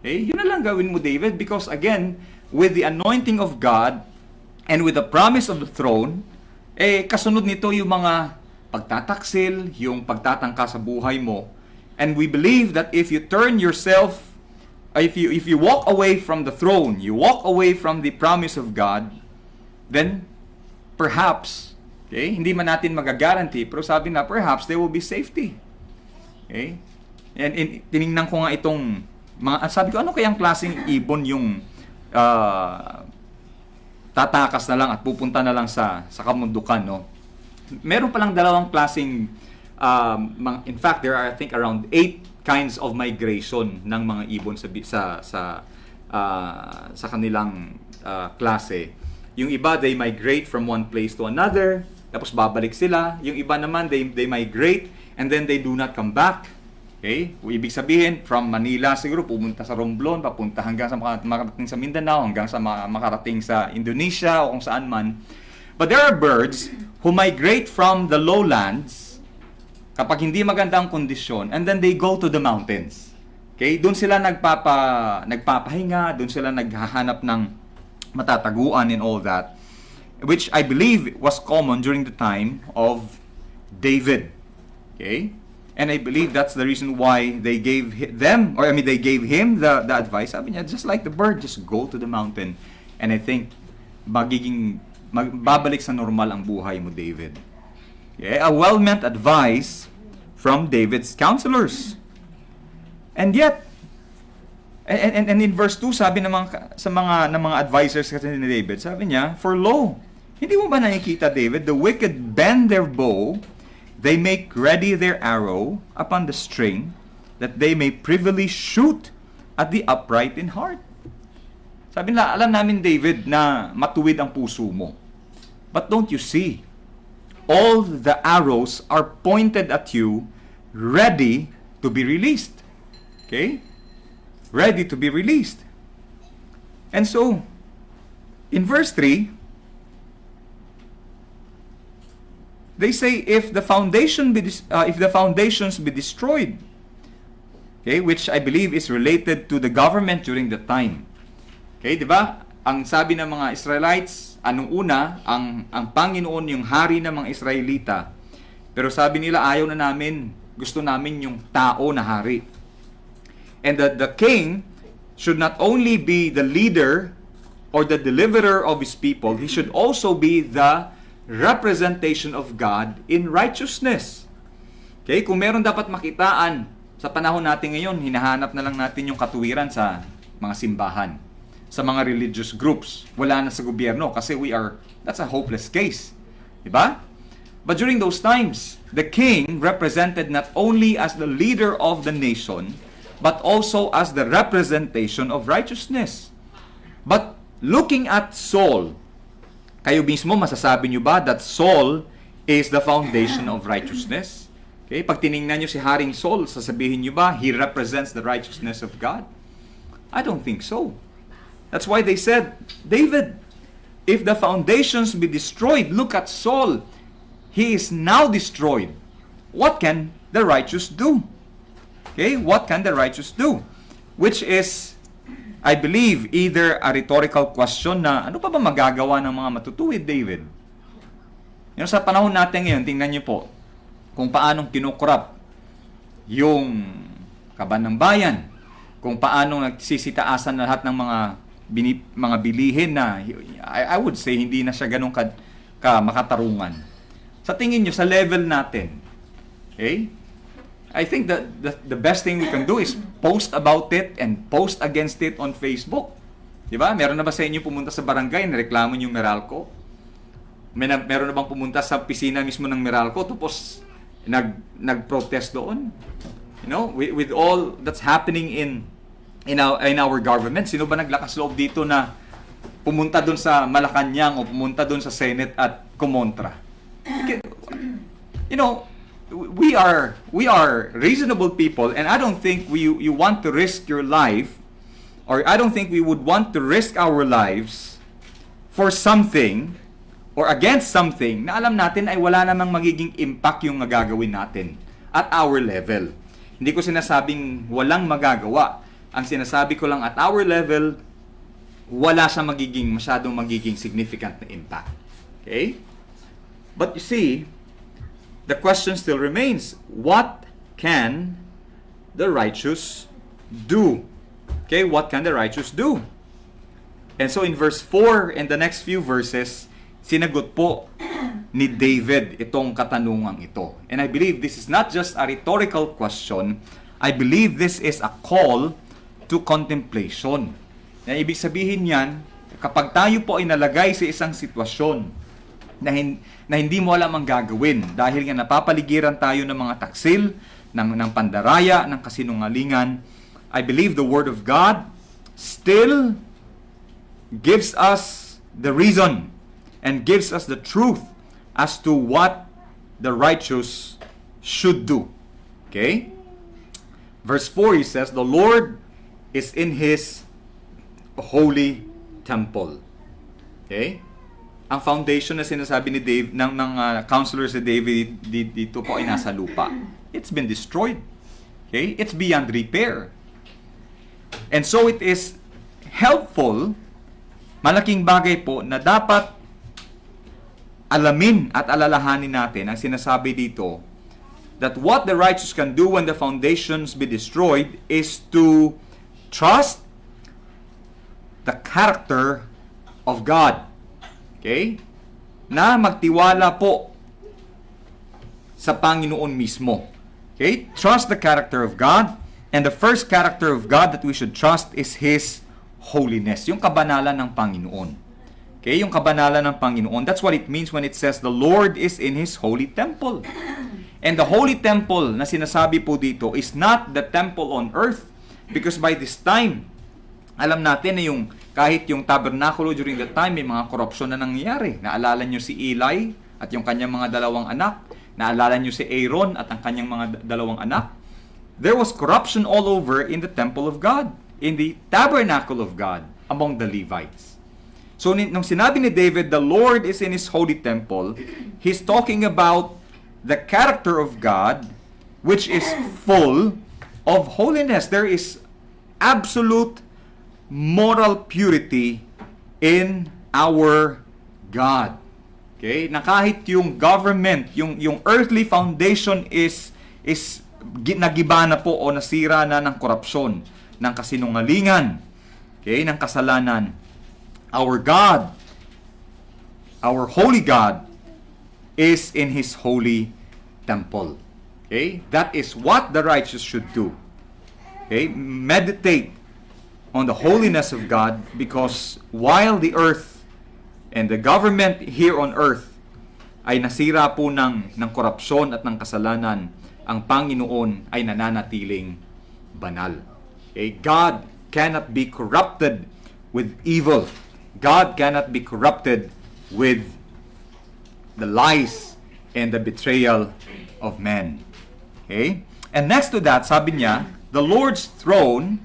Okay? Yun na lang gawin mo, David, because again, with the anointing of God and with the promise of the throne, kasunod nito yung mga pagtataksil, yung pagtatangka sa buhay mo. And we believe that if you turn yourself, if you walk away from the throne, you walk away from the promise of God, then perhaps, okay, hindi man natin magagaranti, pero sabi na perhaps there will be safety. Okay? And tiningnan ko nga itong sabi ko, ano kayang klaseng ibon yung tatakas na lang at pupunta na lang sa kamundukan, no? Meron palang dalawang klaseng in fact, there are, I think, around 8 kinds of migration ng mga ibon sa kanilang klase. Yung iba, they migrate from one place to another, tapos babalik sila. Yung iba naman, they migrate and then they do not come back. Okay? Ibig sabihin, from Manila siguro, pumunta sa Romblon, papunta hanggang sa makarating sa Mindanao, hanggang sa makarating sa Indonesia o kung saan man. But there are birds who migrate from the lowlands kapag hindi maganda ang kondisyon, and then they go to the mountains. Okay? Doon sila nagpapahinga, doon sila naghahanap ng matataguan and all that, which I believe was common during the time of David. Okay? And I believe that's the reason why they gave him the advice. Sabi niya, just like the bird, just go to the mountain. And I think babalik sa normal ang buhay mo, David. Okay? A well-meant advice from David's counselors. And yet, and in verse 2, sabi ng mga advisors kasi ni David, sabi niya, for lo, hindi mo ba nakikita, David, the wicked bend their bow, they make ready their arrow upon the string, that they may privily shoot at the upright in heart. Sabi nila, alam namin, David, na matuwid ang puso mo. But don't you see? All the arrows are pointed at you, ready to be released. Okay? Ready to be released. And so, in verse 3, they say, if the foundations be destroyed, okay, which I believe is related to the government during the time. Okay, di ba? Ang sabi ng mga Israelites, anong una, ang Panginoon yung hari ng mga Israelita. Pero sabi nila, ayaw na namin, gusto namin yung tao na hari. And the king should not only be the leader or the deliverer of his people, he should also be the representation of God in righteousness. Okay, kung meron dapat makitaan sa panahon natin ngayon, hinahanap na lang natin yung katuwiran sa mga simbahan, sa mga religious groups. Wala na sa gobyerno kasi that's a hopeless case. Diba? But during those times, the king represented not only as the leader of the nation, but also as the representation of righteousness. But looking at Saul, kayo mismo masasabi nyo ba that Saul is the foundation of righteousness? Okay, pag tiningnan nyo si Haring Saul, sasabihin nyo ba he represents the righteousness of God? I don't think so. That's why they said, David, if the foundations be destroyed, look at Saul. He is now destroyed. What can the righteous do? Okay, what can the righteous do? Which is, I believe, either a rhetorical question na, ano pa ba magagawa ng mga matutuwid, David? Yung sa panahon natin ngayon, tingnan niyo po, kung paanong kinukurap yung kaban ng bayan, kung paanong nagsisitaasan na lahat ng mga bilihin na, I would say, hindi na siya ganun ka makatarungan. Sa tingin nyo, sa level natin, okay? I think that the best thing we can do is post about it and post against it on Facebook. Di ba? Meron na ba sa inyo pumunta sa barangay na reklamo yung Meralco? Meron na bang pumunta sa pisina mismo ng Meralco tapos nag-protest doon? You know, with all that's happening in our government, sino ba naglakas loob dito na pumunta doon sa Malacanang o pumunta doon sa Senate at kumontra? You know, we are reasonable people, and I don't think you want to risk your life, or I don't think we would want to risk our lives for something or against something na alam natin ay wala namang magiging impact yung nagagawin natin at our level. Hindi ko sinasabing walang magagawa. Ang sinasabi ko lang at our level, wala siya masyadong magiging significant na impact. Okay? But you see, the question still remains, what can the righteous do? Okay, what can the righteous do? And so in verse 4 and the next few verses, sinagot po ni David itong katanungang ito. And I believe this is not just a rhetorical question. I believe this is a call to contemplation. Na ibig sabihin yan, kapag tayo po ay nalagay sa isang sitwasyon na hindi mo alam ang gagawin dahil nga napapaligiran tayo ng mga taksil, ng pandaraya, ng kasinungalingan, I believe the Word of God still gives us the reason and gives us the truth as to what the righteous should do. Okay? Verse 4, he says, the Lord is in His holy temple. Okay? Ang foundation na sinasabi ni Dave ng counselor si David dito po ay nasa lupa. It's been destroyed. Okay? It's beyond repair. And so it is helpful, malaking bagay po na dapat alamin at alalahanin natin ang sinasabi dito that what the righteous can do when the foundations be destroyed is to trust the character of God. Okay? Na magtiwala po sa Panginoon mismo. Okay? Trust the character of God. And the first character of God that we should trust is His holiness. Yung kabanalan ng Panginoon. Okay? Yung kabanalan ng Panginoon. That's what it means when it says the Lord is in His holy temple. And the holy temple na sinasabi po dito is not the temple on earth. Because by this time, alam natin na kahit yung tabernakulo during that time, may mga korupsyon na nangyayari. Naalala nyo si Eli at yung kanyang mga dalawang anak. Naalala nyo si Aaron at ang kanyang mga dalawang anak. There was corruption all over in the temple of God, in the tabernacle of God, among the Levites. So, nung sinabi ni David, the Lord is in His holy temple, he's talking about the character of God, which is full of holiness. There is absolute moral purity in our God. Okay? Na kahit yung government, yung earthly foundation is nagiba na po o nasira na ng korupsyon, ng kasinungalingan, okay, ng kasalanan. Our God, our holy God, is in His holy temple. Okay? That is what the righteous should do. Okay? Meditate on the holiness of God, because while the earth and the government here on earth ay nasira po ng korupsyon at ng kasalanan, ang Panginoon ay nananatiling banal. Okay? God cannot be corrupted with evil. God cannot be corrupted with the lies and the betrayal of men. Okay? And next to that, sabi niya, the Lord's throne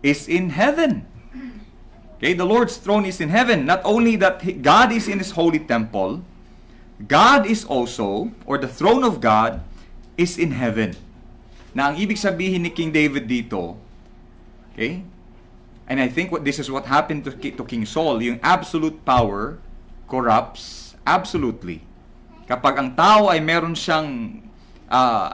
is in heaven. Okay, the Lord's throne is in heaven. Not only that God is in His holy temple, God is also, or the throne of God, is in heaven. Na ang ibig sabihin ni King David dito, okay, and I think this is what happened to King Saul, yung absolute power corrupts absolutely. Kapag ang tao ay meron siyang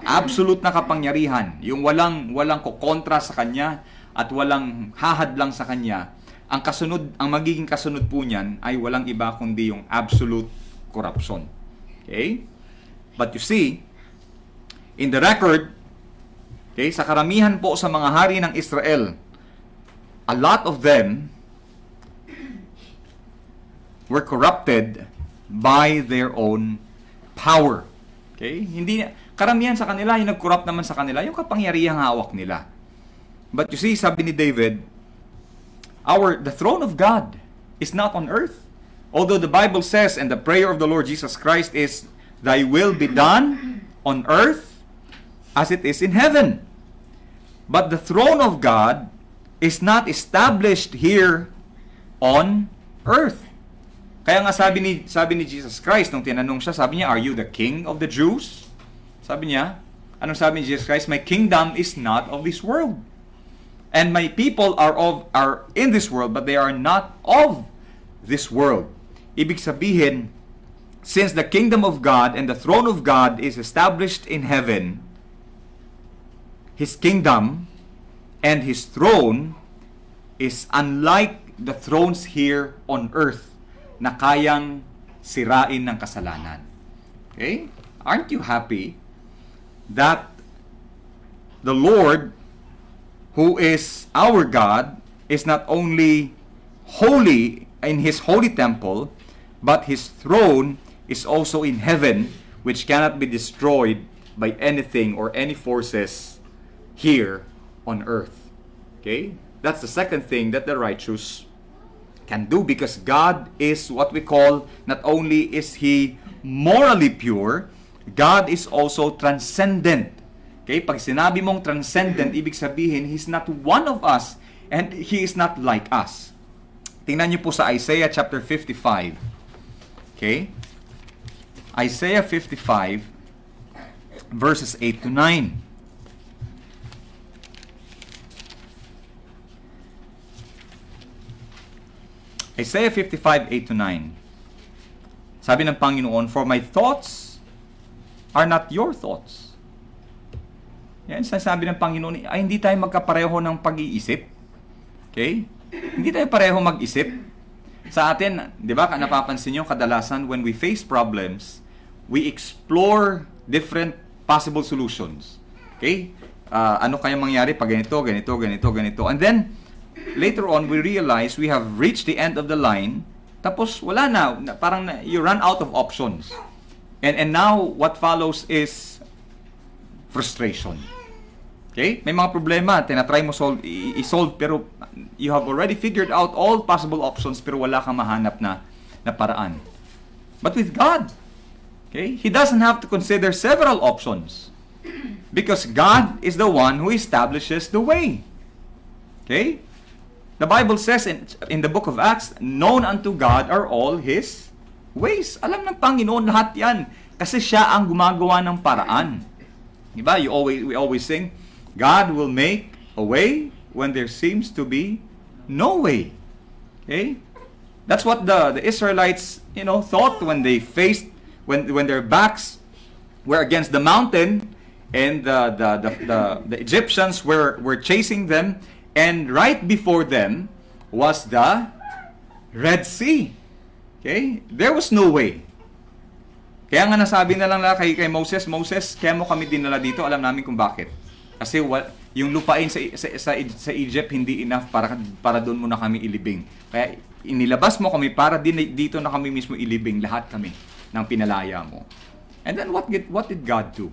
absolute na kapangyarihan, yung walang kokontra sa kanya at walang hahadlang sa kanya, ang magiging kasunod po niyan ay walang iba kundi yung absolute corruption. Okay? But you see, in the record, okay, sa karamihan po sa mga hari ng Israel, a lot of them were corrupted by their own power. Okay? Karamihan sa kanila, yung nag-corrupt naman sa kanila, yung kapangyarihang hawak nila. But you see, sabi ni David, the throne of God is not on earth. Although the Bible says, and the prayer of the Lord Jesus Christ is, Thy will be done on earth as it is in heaven. But the throne of God is not established here on earth. Kaya nga sabi ni Jesus Christ, nung tinanong siya, sabi niya, are you the king of the Jews? Sabi niya, anong sabi ni Jesus Christ? My kingdom is not of this world. And my people are in this world, but they are not of this world. Ibig sabihin, since the kingdom of God and the throne of God is established in heaven, His kingdom and His throne is unlike the thrones here on earth na kayang sirain ng kasalanan. Okay? Aren't you happy that the Lord, who is our God, is not only holy in His holy temple, but His throne is also in heaven, which cannot be destroyed by anything or any forces here on earth. Okay? That's the second thing that the righteous can do, because God is what we call, not only is He morally pure, God is also transcendent. Okay, pag sinabi mong transcendent, ibig sabihin, He's not one of us and He is not like us. Tingnan niyo po sa Isaiah chapter 55. Okay? Isaiah 55 verses 8 to 9. Isaiah 55, 8 to 9. Sabi ng Panginoon, for my thoughts are not your thoughts. Yan, sabi ng Panginoon, ay hindi tayo magkapareho ng pag-iisip. Okay? Hindi tayo pareho mag-isip. Sa atin, di ba, napapansin nyo, kadalasan, when we face problems, we explore different possible solutions. Okay? Ano kaya mangyari pag ganito, ganito, ganito, ganito. And then, later on, we realize we have reached the end of the line, tapos wala na, parang you run out of options. And now, what follows is frustration. Okay? May mga problema, tinatry mo i-solve, pero you have already figured out all possible options, pero wala kang mahanap na paraan. But with God, okay, He doesn't have to consider several options, because God is the one who establishes the way. Okay? The Bible says in the book of Acts, known unto God are all His ways. Alam ng Panginoon lahat yan, kasi Siya ang gumagawa ng paraan. Diba? We always sing, God will make a way when there seems to be no way. Okay? That's what the Israelites, thought when they faced, when their backs were against the mountain, and the Egyptians were chasing them, and right before them was the Red Sea. Okay? There was no way. Kaya nga nasabi na lang kay Moses, kaya mo kami dinala dito, alam namin kung bakit. Kasi yung lupain sa Egypt hindi enough para doon mo na kami ilibing. Kaya inilabas mo kami para dito na kami mismo ilibing, lahat kami ng pinalaya mo. And then what did God do?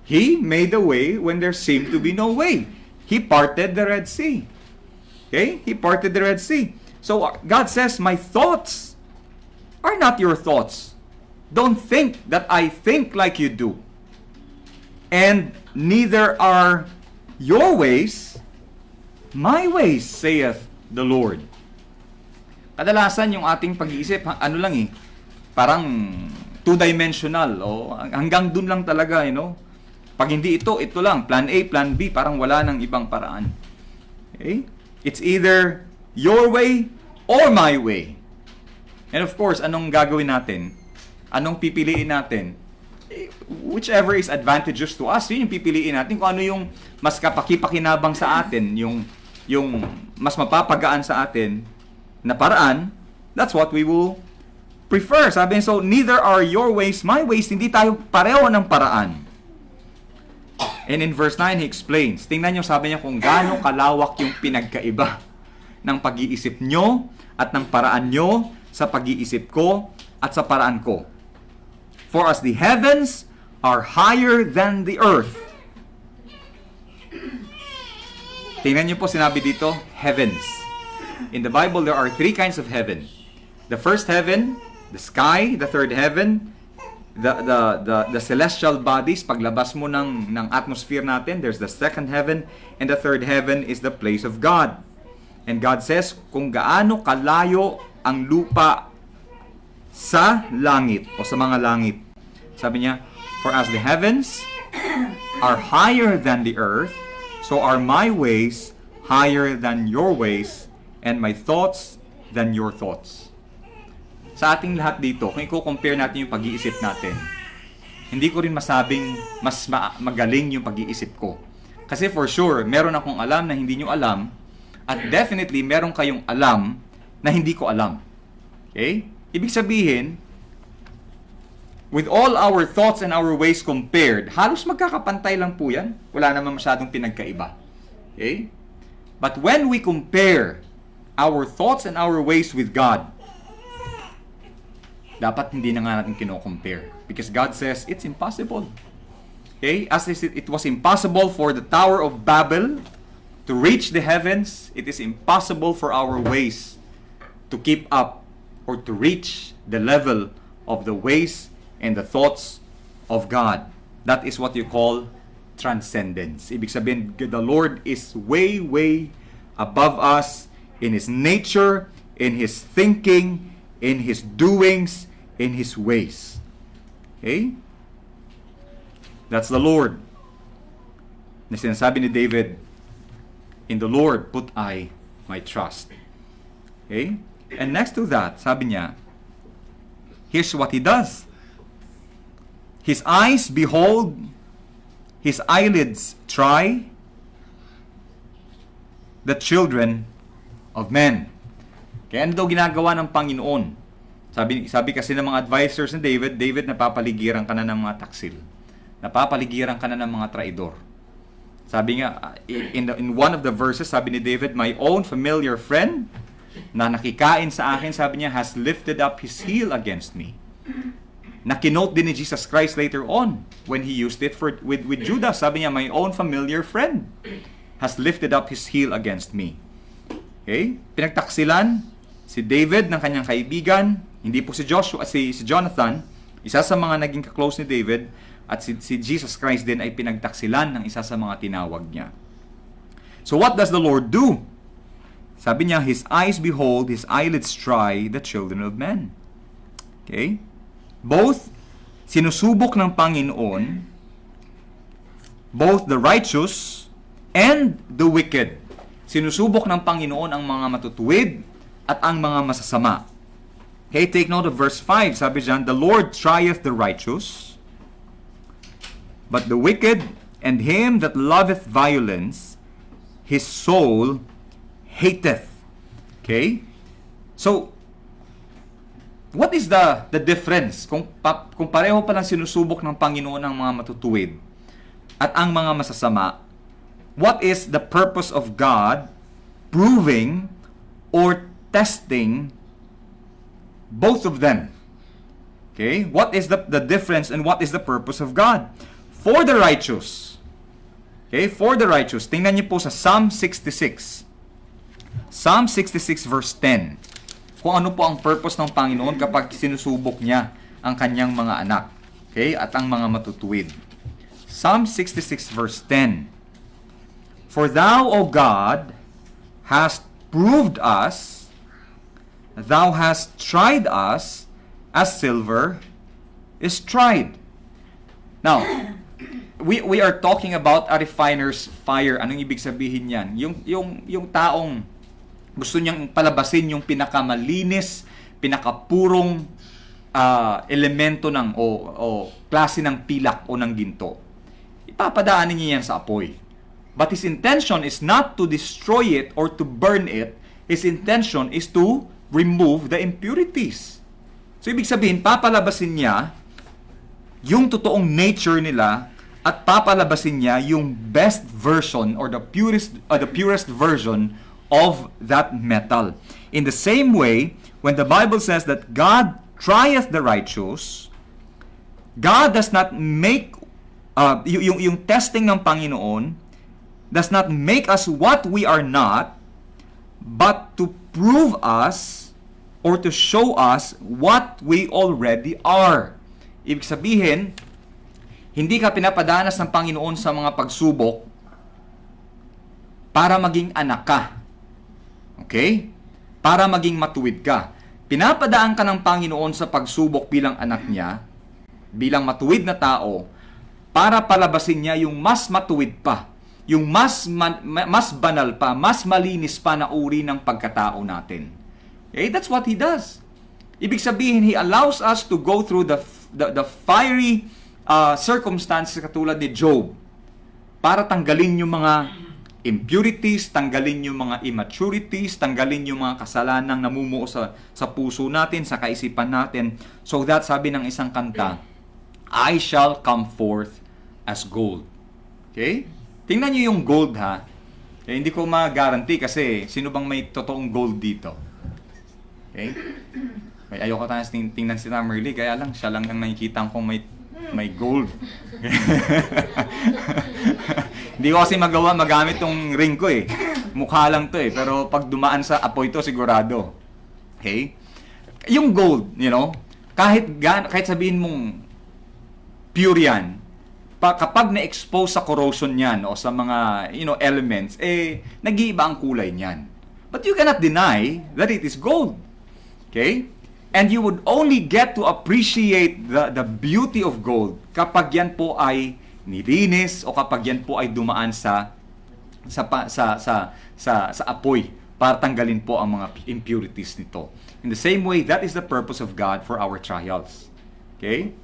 He made a way when there seemed to be no way. He parted the Red Sea. Okay? He parted the Red Sea. So God says, my thoughts are not your thoughts. Don't think that I think like you do. And neither are your ways my ways, saith the Lord. Kadalasan yung ating pag-iisip, ano lang parang two-dimensional. Hanggang dun lang talaga, Pag hindi ito lang. Plan A, plan B, parang wala nang ibang paraan. Okay? It's either your way or my way. And of course, anong gagawin natin? Anong pipiliin natin? Whichever is advantageous to us, yun yung pipiliin natin. Kung ano yung mas kapakipakinabang sa atin, yung mas mapapagaan sa atin na paraan, that's what we will prefer. Sabi niya, so neither are your ways my ways. Hindi tayo pareho ng paraan. And in verse 9, he explains. Tingnan nyo, sabi niya kung gaano kalawak yung pinagkaiba ng pag-iisip nyo at ng paraan nyo sa pag-iisip ko at sa paraan ko. For as the heavens are higher than the earth. Tingnan niyo po sinabi dito, heavens. In the Bible, there are three kinds of heaven. The first heaven, the sky. The third heaven, the celestial bodies. Paglabas mo ng atmosphere natin, there's the second heaven. And the third heaven is the place of God. And God says, kung gaano kalayo ang lupa sa langit o sa mga langit. Sabi niya, for as the heavens are higher than the earth, so are my ways higher than your ways, and my thoughts than your thoughts. Sa ating lahat dito, kung i-compare natin yung pag-iisip natin, hindi ko rin masabing mas magaling yung pag-iisip ko. Kasi for sure, meron akong alam na hindi nyo alam, at definitely meron kayong alam na hindi ko alam. Okay? Ibig sabihin, with all our thoughts and our ways compared, halos magkakapantay lang po yan. Wala naman masyadong pinagkaiba. Okay? But when we compare our thoughts and our ways with God, dapat hindi na nga natin kino-compare. Because God says, it's impossible. Okay? As it was impossible for the Tower of Babel to reach the heavens, it is impossible for our ways to keep up or to reach the level of the ways and the thoughts of God. That is what you call transcendence. Ibig sabihin, the Lord is way, way above us in His nature, in His thinking, in His doings, in His ways. Okay? That's the Lord. Na sinasabi ni David, in the Lord put I my trust. Okay? And next to that, sabi niya, here's what He does. His eyes behold, His eyelids try the children of men. Kaya ano daw ginagawa ng Panginoon? Sabi kasi ng mga advisors ni David, napapaligiran ka na ng mga taksil. Napapaligiran ka na ng mga traidor. Sabi nga, in one of the verses, sabi ni David, my own familiar friend, na nakikain sa akin, sabi niya, has lifted up his heel against me. Nakinote din ni Jesus Christ later on when He used it with Judas. Sabi niya, my own familiar friend has lifted up his heel against me. Okay? Pinagtaksilan si David ng kanyang kaibigan, hindi po si Joshua, si Jonathan, isa sa mga naging ka-close ni David, at si Jesus Christ din ay pinagtaksilan ng isa sa mga tinawag niya. So what does the Lord do? Sabi niya, His eyes behold, His eyelids try the children of men. Okay? Both sinusubok ng Panginoon, both the righteous and the wicked. Sinusubok ng Panginoon ang mga matutuwid at ang mga masasama. Okay, take note of verse 5. Sabi diyan, the Lord trieth the righteous, but the wicked and him that loveth violence, his soul hateth. Okay? So, what is the difference? Kung pareho palang sinusubok ng Panginoon ang mga matutuwid at ang mga masasama, what is the purpose of God proving or testing both of them? Okay? What is the difference and what is the purpose of God? For the righteous. Okay? For the righteous. Tingnan niyo po sa Psalm 66. Psalm 66 verse 10. Kung ano po ang purpose ng Panginoon kapag sinusubok niya ang kanyang mga anak. Okay? At ang mga matutuwid. Psalm 66 verse 10. For thou, O God, hast proved us, thou hast tried us as silver is tried. Now, we are talking about a refiner's fire. Anong ibig sabihin yan? Yung taong gusto niyang palabasin yung pinakamalinis, pinakapurong elemento ng o klase ng pilak o ng ginto. Ipapadaanin niya yan sa apoy. But his intention is not to destroy it or to burn it. His intention is to remove the impurities. So ibig sabihin, papalabasin niya yung totoong nature nila at papalabasin niya yung best version or the purest version of that metal. In the same way, when the Bible says that God trieth the righteous, God does not make yung testing ng Panginoon does not make us what we are not, but to prove us or to show us what we already are. Ibig sabihin, hindi ka pinapadanas ng Panginoon sa mga pagsubok para maging anak ka. Okay? Para maging matuwid ka. Pinapadaan ka ng Panginoon sa pagsubok bilang anak niya, bilang matuwid na tao, para palabasin niya yung mas matuwid pa, yung mas banal pa, mas malinis pa na uri ng pagkatao natin. Okay? That's what He does. Ibig sabihin, He allows us to go through the fiery circumstances katulad ni Job para tanggalin yung mga impurities, tanggalin yung mga immaturities, tanggalin yung mga kasalanang namumuo sa puso natin, sa kaisipan natin. So that, sabi ng isang kanta, I shall come forth as gold. Okay? Tingnan nyo yung gold, ha? Okay, hindi ko ma-guarantee kasi sino bang may totoong gold dito? Okay? Ay, ayoko tayo tingnan si Tamerly, kaya lang siya lang ang nakikita kong may gold. Hindi ko kasi magamit tong ring ko eh. Mukha lang to eh, pero pag dumaan sa apoy to sigurado. Okay? Yung gold, kahit sabihin mong pure yan, kapag na-expose sa corrosion yan o sa mga elements, nag-iiba ang kulay niyan. But you cannot deny that it is gold. Okay? And you would only get to appreciate the beauty of gold kapag yan po ay nilinis o kapag yan po ay dumaan sa apoy para tanggalin po ang mga impurities nito. In the same way, that is the purpose of God for our trials. Okay?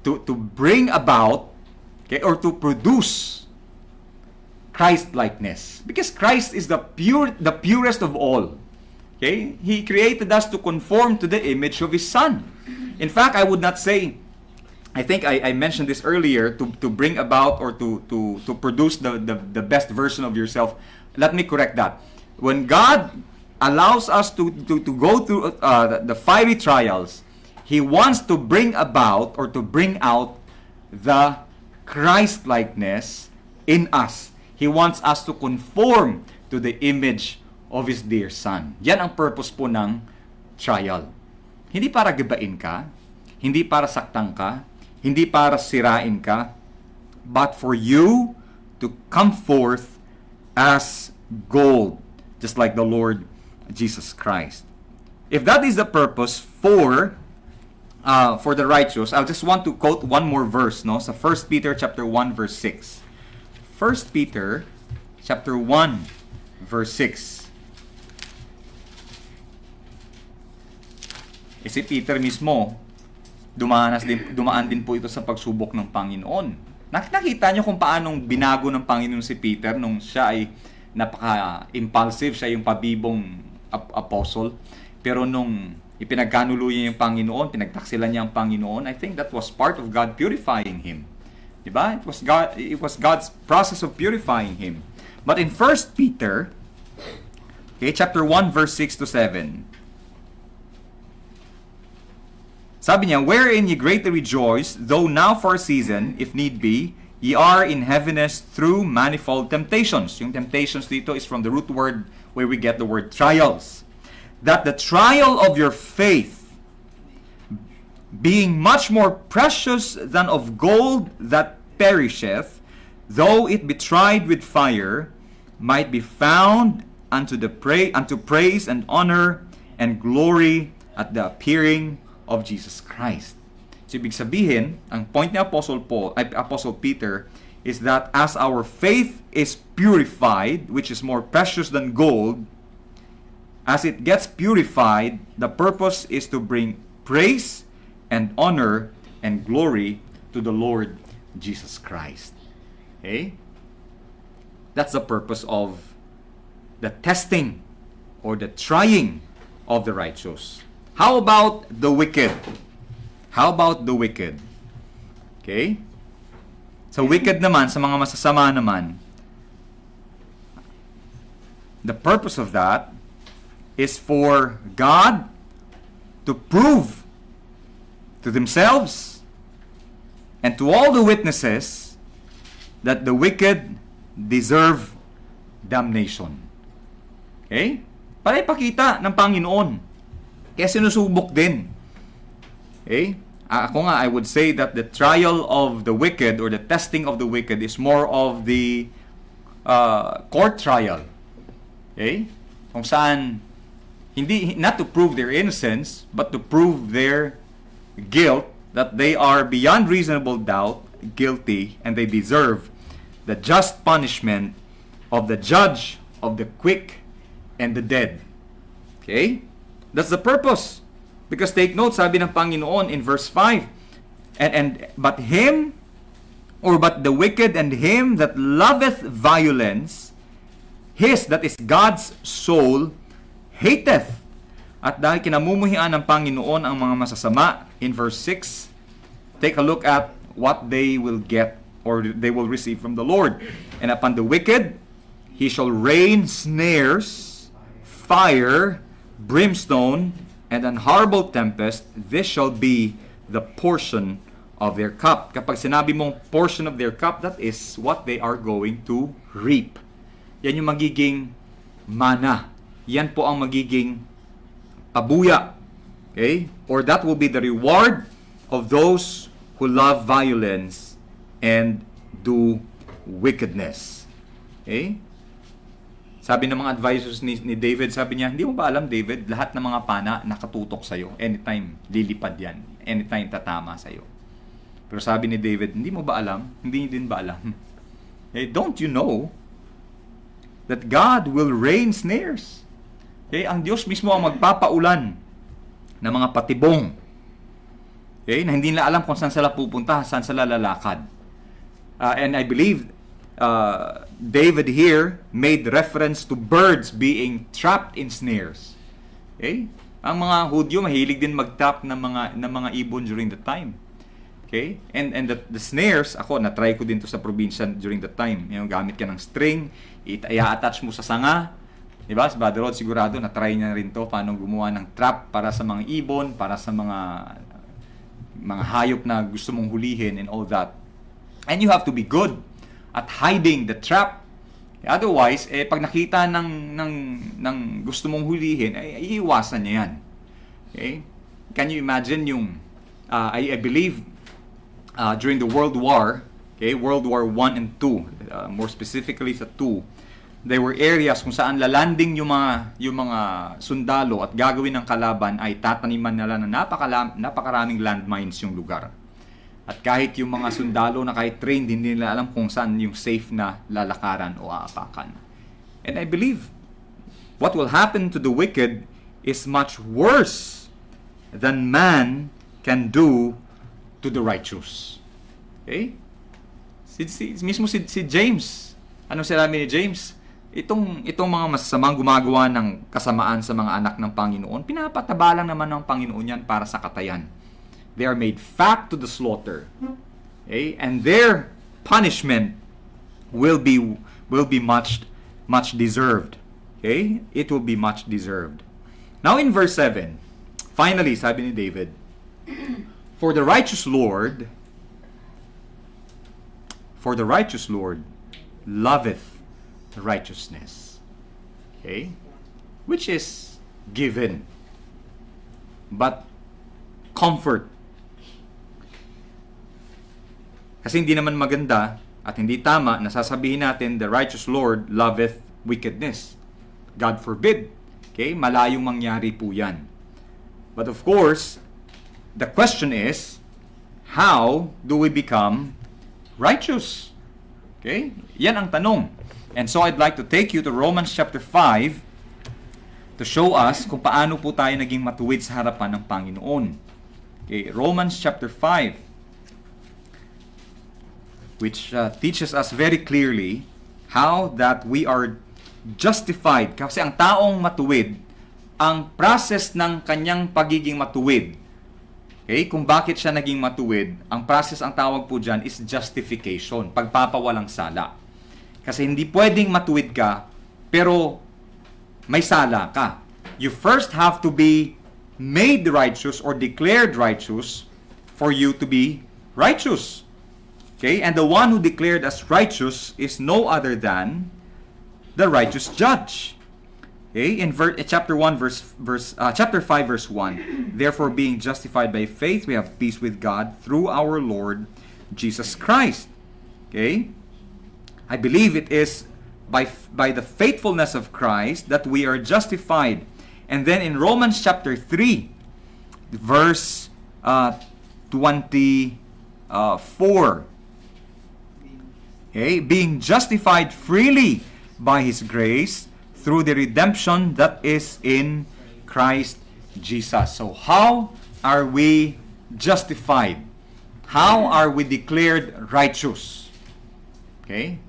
To bring about, okay, or to produce Christ-likeness. Because Christ is the purest of all. Okay? He created us to conform to the image of His Son. In fact, I would not say, I think I mentioned this earlier, to bring about or to produce the best version of yourself. Let me correct that. When God allows us to go through the fiery trials, He wants to bring about or to bring out the Christ-likeness in us. He wants us to conform to the image of His dear Son. Yan ang purpose po ng trial. Hindi para gibain ka, hindi para saktan ka, hindi para sirain ka, but for you to come forth as gold, just like the Lord Jesus Christ. If that is the purpose for the righteous, I just want to quote one more verse, sa 1 Peter chapter 1 verse 6. 1 Peter chapter 1 verse 6. Si Peter mismo, dumaan din po ito sa pagsubok ng Panginoon. Nakita niyo kung paanong binago ng Panginoon si Peter nung siya ay napaka-impulsive, siya yung pabibong apostle. Pero nung ipinagkanuluyan yung Panginoon, pinagtaksilan niya ang Panginoon, I think that was part of God purifying him. Diba? It was God's process of purifying him. But in 1 Peter, chapter 1 verse 6 to 7, sabi niya, wherein ye greatly rejoice, though now for a season, if need be, ye are in heaviness through manifold temptations. Yung temptations dito is from the root word where we get the word trials. That the trial of your faith, being much more precious than of gold that perisheth, though it be tried with fire, might be found unto praise and honor and glory at the appearing of Jesus Christ. So, ibig sabihin, ang point ni Apostle Peter is that as our faith is purified, which is more precious than gold, as it gets purified, the purpose is to bring praise and honor and glory to the Lord Jesus Christ. Okay? That's the purpose of the testing or the trying of the righteous. How about the wicked? How about the wicked? Okay? Sa wicked naman, sa mga masasama naman, the purpose of that is for God to prove to themselves and to all the witnesses that the wicked deserve damnation. Okay? Para ipakita ng Panginoon. Kaya sinusubok din. Okay? Ako nga, I would say that the trial of the wicked or the testing of the wicked is more of the court trial. Okay? Kung saan, not to prove their innocence, but to prove their guilt, that they are beyond reasonable doubt guilty and they deserve the just punishment of the judge of the quick and the dead. Okay? That's the purpose. Because take note, sabi ng Panginoon in verse 5, but the wicked and him that loveth violence, his, that is God's soul, hateth. At dahil kinamumuhian ng Panginoon ang mga masasama, in verse 6, take a look at what they will get or they will receive from the Lord. And upon the wicked, he shall rain snares, fire, brimstone, and an horrible tempest. This shall be the portion of their cup. Kapag sinabi mong portion of their cup, that is what they are going to reap. Yan yung magiging mana. Yan po ang magiging pabuya. Okay? Or that will be the reward of those who love violence and do wickedness. Okay? Sabi ng mga advisors ni David, sabi niya, hindi mo ba alam, David, lahat ng mga pana nakatutok sa'yo. Anytime, lilipad yan. Anytime, tatama sa'yo. Pero sabi ni David, hindi mo ba alam? Hindi din ba alam? Don't you know that God will rain snares? Ang Diyos mismo ang magpapaulan ng mga patibong. Na hindi nila alam kung saan sila pupunta, saan sila lalakad. And I believe David here made reference to birds being trapped in snares. Okay? Ang mga Hudyo mahilig din mag-trap ng mga ibon during the time. Okay? And the snares, ako na-try ko din to sa probinsya during the time. Yung gamit ka ng string, i-attach mo sa sanga. Diba? Si Brother Rod sigurado na-try niya rin to paano gumawa ng trap para sa mga ibon, para sa mga hayop na gusto mong hulihin and all that. And you have to be good at hiding the trap. Otherwise, pag nakita ng gusto mong hulihin, iiwasan niya yan. Okay? Can you imagine yung, I believe, during the World War, okay, World War I and II, more specifically sa II, there were areas kung saan lalanding yung mga sundalo at gagawin ng kalaban ay tataniman nila ng napakaraming landmines yung lugar. At kahit yung mga sundalo na kahit trained, hindi nila alam kung saan yung safe na lalakaran o aapakan. And I believe what will happen to the wicked is much worse than man can do to the righteous. Okay? Mismo si James. Ano sinabi ni James? Itong mga masasamang gumagawa ng kasamaan sa mga anak ng Panginoon, pinapataba lang naman ng Panginoon yan para sa katayan. They are made fat to the slaughter. Okay? And their punishment will be much deserved. Okay? It will be much deserved. Now in verse 7, finally, sabi ni David, For the righteous Lord For the righteous Lord loveth righteousness. Okay? Which is given. But comfort. Kasi hindi naman maganda at hindi tama na sasabihin natin, the righteous Lord loveth wickedness. God forbid. Okay? Malayong mangyari po yan. But of course, the question is, how do we become righteous? Okay? Yan ang tanong. And so I'd like to take you to Romans chapter 5 to show us kung paano po tayo naging matuwid sa harapan ng Panginoon. Okay, Romans chapter 5, which teaches us very clearly how that we are justified. Kasi ang taong matuwid, ang process ng kanyang pagiging matuwid, okay, kung bakit siya naging matuwid, ang process, ang tawag po dyan is justification, pagpapawalang sala. Kasi hindi pwedeng matuwid ka, pero may sala ka. You first have to be made righteous or declared righteous for you to be righteous. Okay? And the one who declared us righteous is no other than the righteous judge. Okay? In chapter 5 verse 1, therefore being justified by faith, we have peace with God through our Lord Jesus Christ. Okay? I believe it is by the faithfulness of Christ that we are justified. And then in Romans chapter 3, verse 24, okay, being justified freely by His grace through the redemption that is in Christ Jesus. So how are we justified? How are we declared righteous? Okay?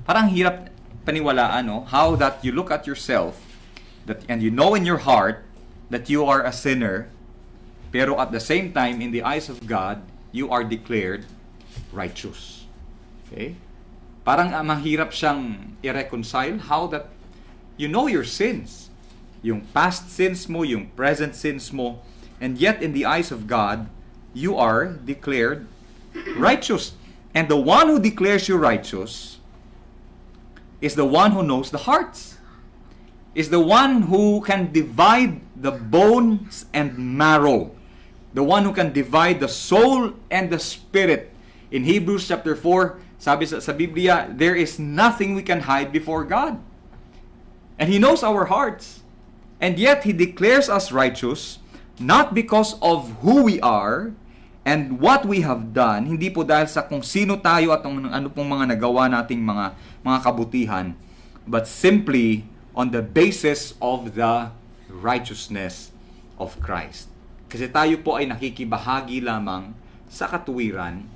Parang hirap paniwalaan, no? How that you look at yourself and you know in your heart that you are a sinner, pero at the same time, in the eyes of God, you are declared righteous. Okay? Parang mahirap siyang i-reconcile how that you know your sins. Yung past sins mo, yung present sins mo, and yet in the eyes of God, you are declared righteous. And the one who declares you righteous is the one who knows the hearts. Is the one who can divide the bones and marrow. The one who can divide the soul and the spirit. In Hebrews chapter 4, sabi sa Biblia, there is nothing we can hide before God. And He knows our hearts. And yet He declares us righteous, not because of who we are and what we have done, hindi po dahil sa kung sino tayo at ano pong mga nagawa nating mga kabutihan, but simply on the basis of the righteousness of Christ. Kasi tayo po ay nakikibahagi lamang sa katuwiran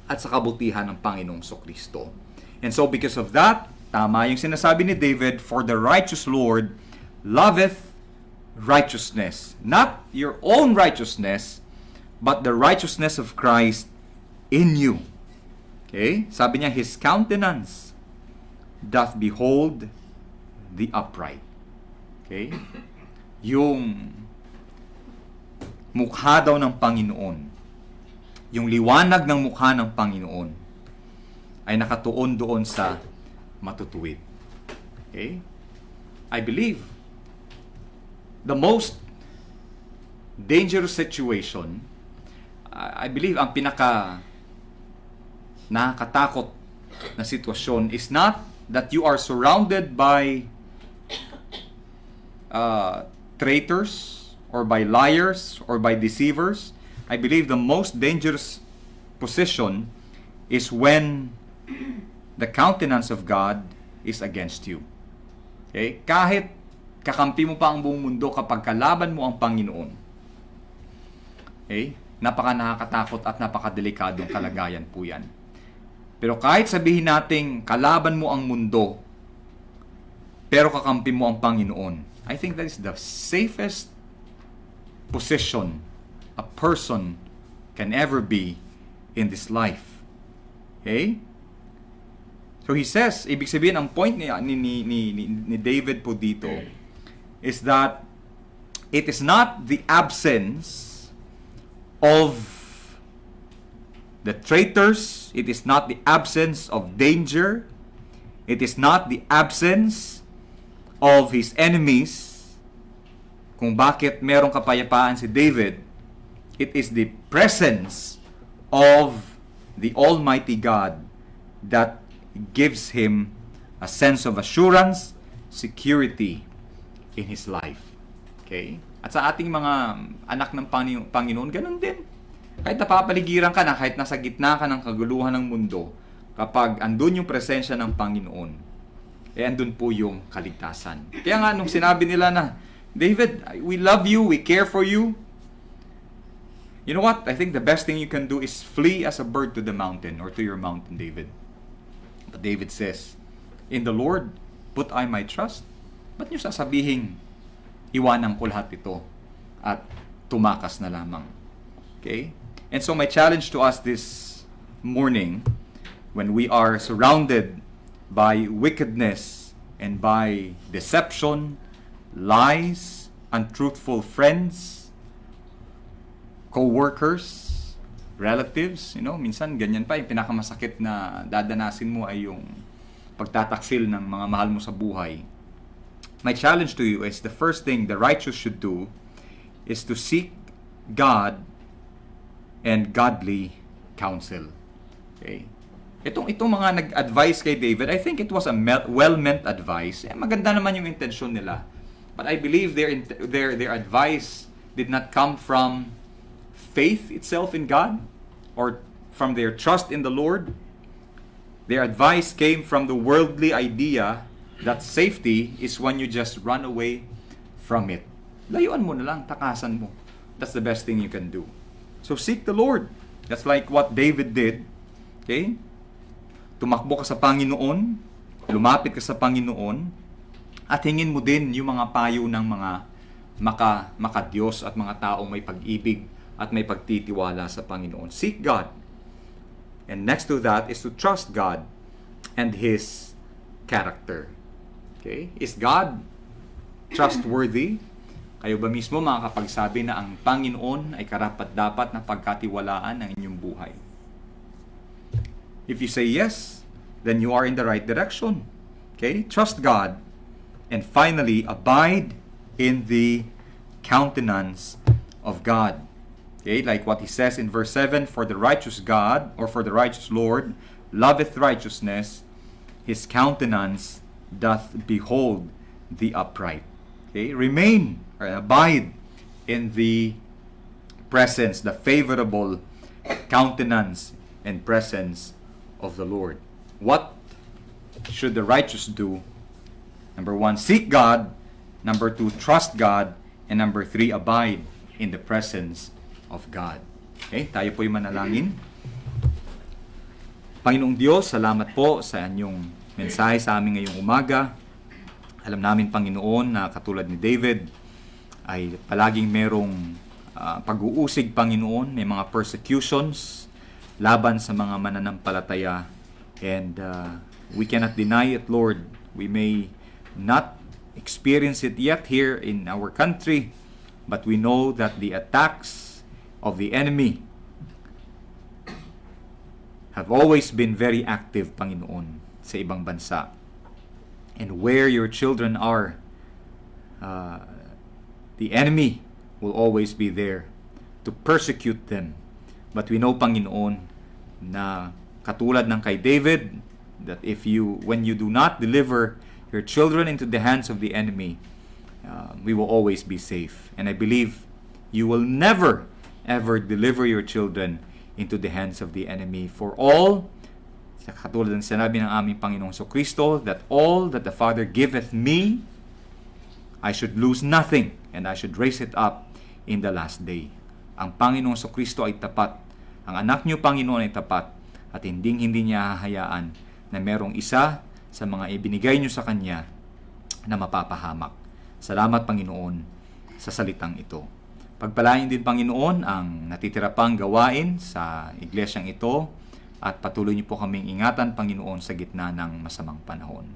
at sa kabutihan ng Panginoong Kristo. And so because of that, tama yung sinasabi ni David, for the righteous Lord loveth righteousness. Not your own righteousness, but the righteousness of Christ in you. Okay? Sabi niya, His countenance doth behold the upright. Okay? Yung mukha daw ng Panginoon, yung liwanag ng mukha ng Panginoon ay nakatuon doon sa matutuwid. Okay? I believe the most dangerous situation, I believe ang pinaka nakakatakot na sitwasyon is not that you are surrounded by traitors or by liars or by deceivers. I believe the most dangerous position is when the countenance of God is against you. Okay? Kahit kakampi mo pa ang buong mundo, kapag kalaban mo ang Panginoon, okay? Napaka nakakatakot at napakadelikadong kalagayan po yan. Pero kahit sabihin nating kalaban mo ang mundo, pero kakampi mo ang Panginoon, I think that is the safest position a person can ever be in this life. Okay? So he says, ibig sabihin, ang point ni David po dito is that it is not the absence of the traitors. It is not the absence of danger. It is not the absence of his enemies. Kung bakit merong kapayapaan si David, it is the presence of the Almighty God that gives him a sense of assurance, security in his life. Okay? At sa ating mga anak ng Panginoon, ganun din. Kahit napapaligiran ka na, kahit nasa gitna ka ng kaguluhan ng mundo, kapag andun yung presensya ng Panginoon, andun po yung kaligtasan. Kaya nga, nung sinabi nila na, David, we love you, we care for you. You know what? I think the best thing you can do is flee as a bird to the mountain or to your mountain, David. But David says, in the Lord, put I my trust. Ba't nyo sasabihing, iwanan ko lahat ito at tumakas na lamang? Okay? And so my challenge to us this morning, when we are surrounded by wickedness and by deception, lies, untruthful friends, co-workers, relatives, minsan ganyan pa, yung pinakamasakit na dadanasin mo ay yung pagtataksil ng mga mahal mo sa buhay. My challenge to you is the first thing the righteous should do is to seek God and godly counsel. Okay? Itong mga nag-advise kay David, I think it was a well-meant advice. Maganda naman yung intensyon nila. But I believe their advice did not come from faith itself in God or from their trust in the Lord. Their advice came from the worldly idea that safety is when you just run away from it. Layuan mo na lang, takasan mo. That's the best thing you can do. So seek the Lord. That's like what David did. Okay? Tumakbo ka sa Panginoon, lumapit ka sa Panginoon, at hingin mo din yung mga payo ng mga maka-Diyos at mga taong may pag-ibig at may pagtitiwala sa Panginoon. Seek God. And next to that is to trust God and His character. Okay? Is God trustworthy? Kayo ba mismo makakapagsabi na ang Panginoon ay karapat-dapat na pagkatiwalaan ng inyong buhay? If you say yes, then you are in the right direction. Okay? Trust God. And finally, abide in the countenance of God. Okay? Like what he says in verse 7, for the righteous God, or for the righteous Lord, loveth righteousness, his countenance doth behold the upright. Okay? Remain or abide in the presence, the favorable countenance and presence of the Lord. What should the righteous do? Number 1, seek God. Number 2, trust God. And number 3, abide in the presence of God. Okay, tayo po'y manalangin. Panginoong Diyos, salamat po sa inyong mensahe sa amin ngayong umaga. Alam namin, Panginoon, na katulad ni David, ay palaging merong pag-uusig, Panginoon, may mga persecutions laban sa mga mananampalataya. And we cannot deny it, Lord. We may not experience it yet here in our country, but we know that the attacks of the enemy have always been very active, Panginoon, sa ibang bansa. And where your children are, the enemy will always be there to persecute them. But we know, Panginoon, na katulad ng kay David, that when you do not deliver your children into the hands of the enemy, we will always be safe. And I believe you will never, ever deliver your children into the hands of the enemy. For all, katulad ng sinabi ng aming Panginoong Kristo, that all that the Father giveth me, I should lose nothing, and I should raise it up in the last day. Ang Panginoong Kristo ay tapat. Ang anak niyo, Panginoon, ay tapat. At hindi niya hahayaan na merong isa sa mga ibinigay niyo sa Kanya na mapapahamak. Salamat, Panginoon, sa salitang ito. Pagpalain din, Panginoon, ang natitira pang gawain sa iglesyang ito at patuloy niyo po kaming ingatan, Panginoon, sa gitna ng masamang panahon.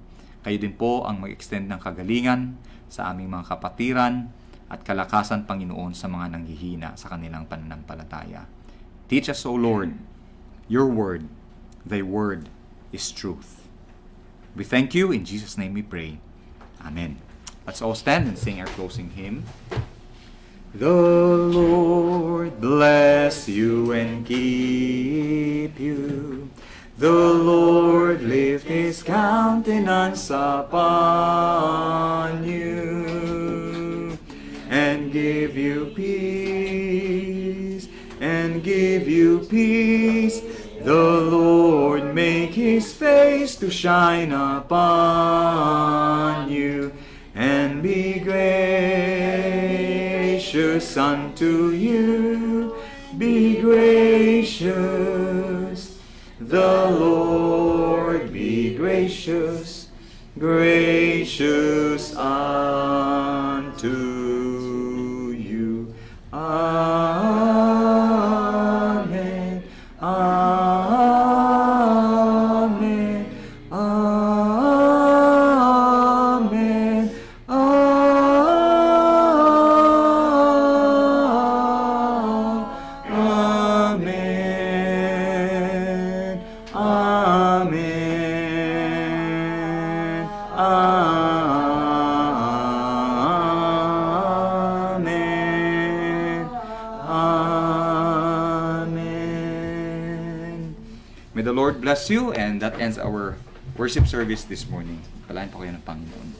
Kayo din po ang mag-extend ng kagalingan sa aming mga kapatiran at kalakasan, Panginoon, sa mga nanghihina sa kanilang pananampalataya. Teach us, O Lord, your word, thy word is truth. We thank you. In Jesus' name we pray. Amen. Let's all stand and sing our closing hymn. The Lord bless you and keep you. The Lord lift his countenance upon you and give you peace, and give you peace. The Lord make his face to shine upon you and be gracious unto you. Be gracious. The Lord be gracious, gracious unto you. Amen. Amen. Amen. Amen. Amen. Amen. Amen. May the Lord bless you, and that ends our worship service this morning. Palain po kayo ng Panginoon.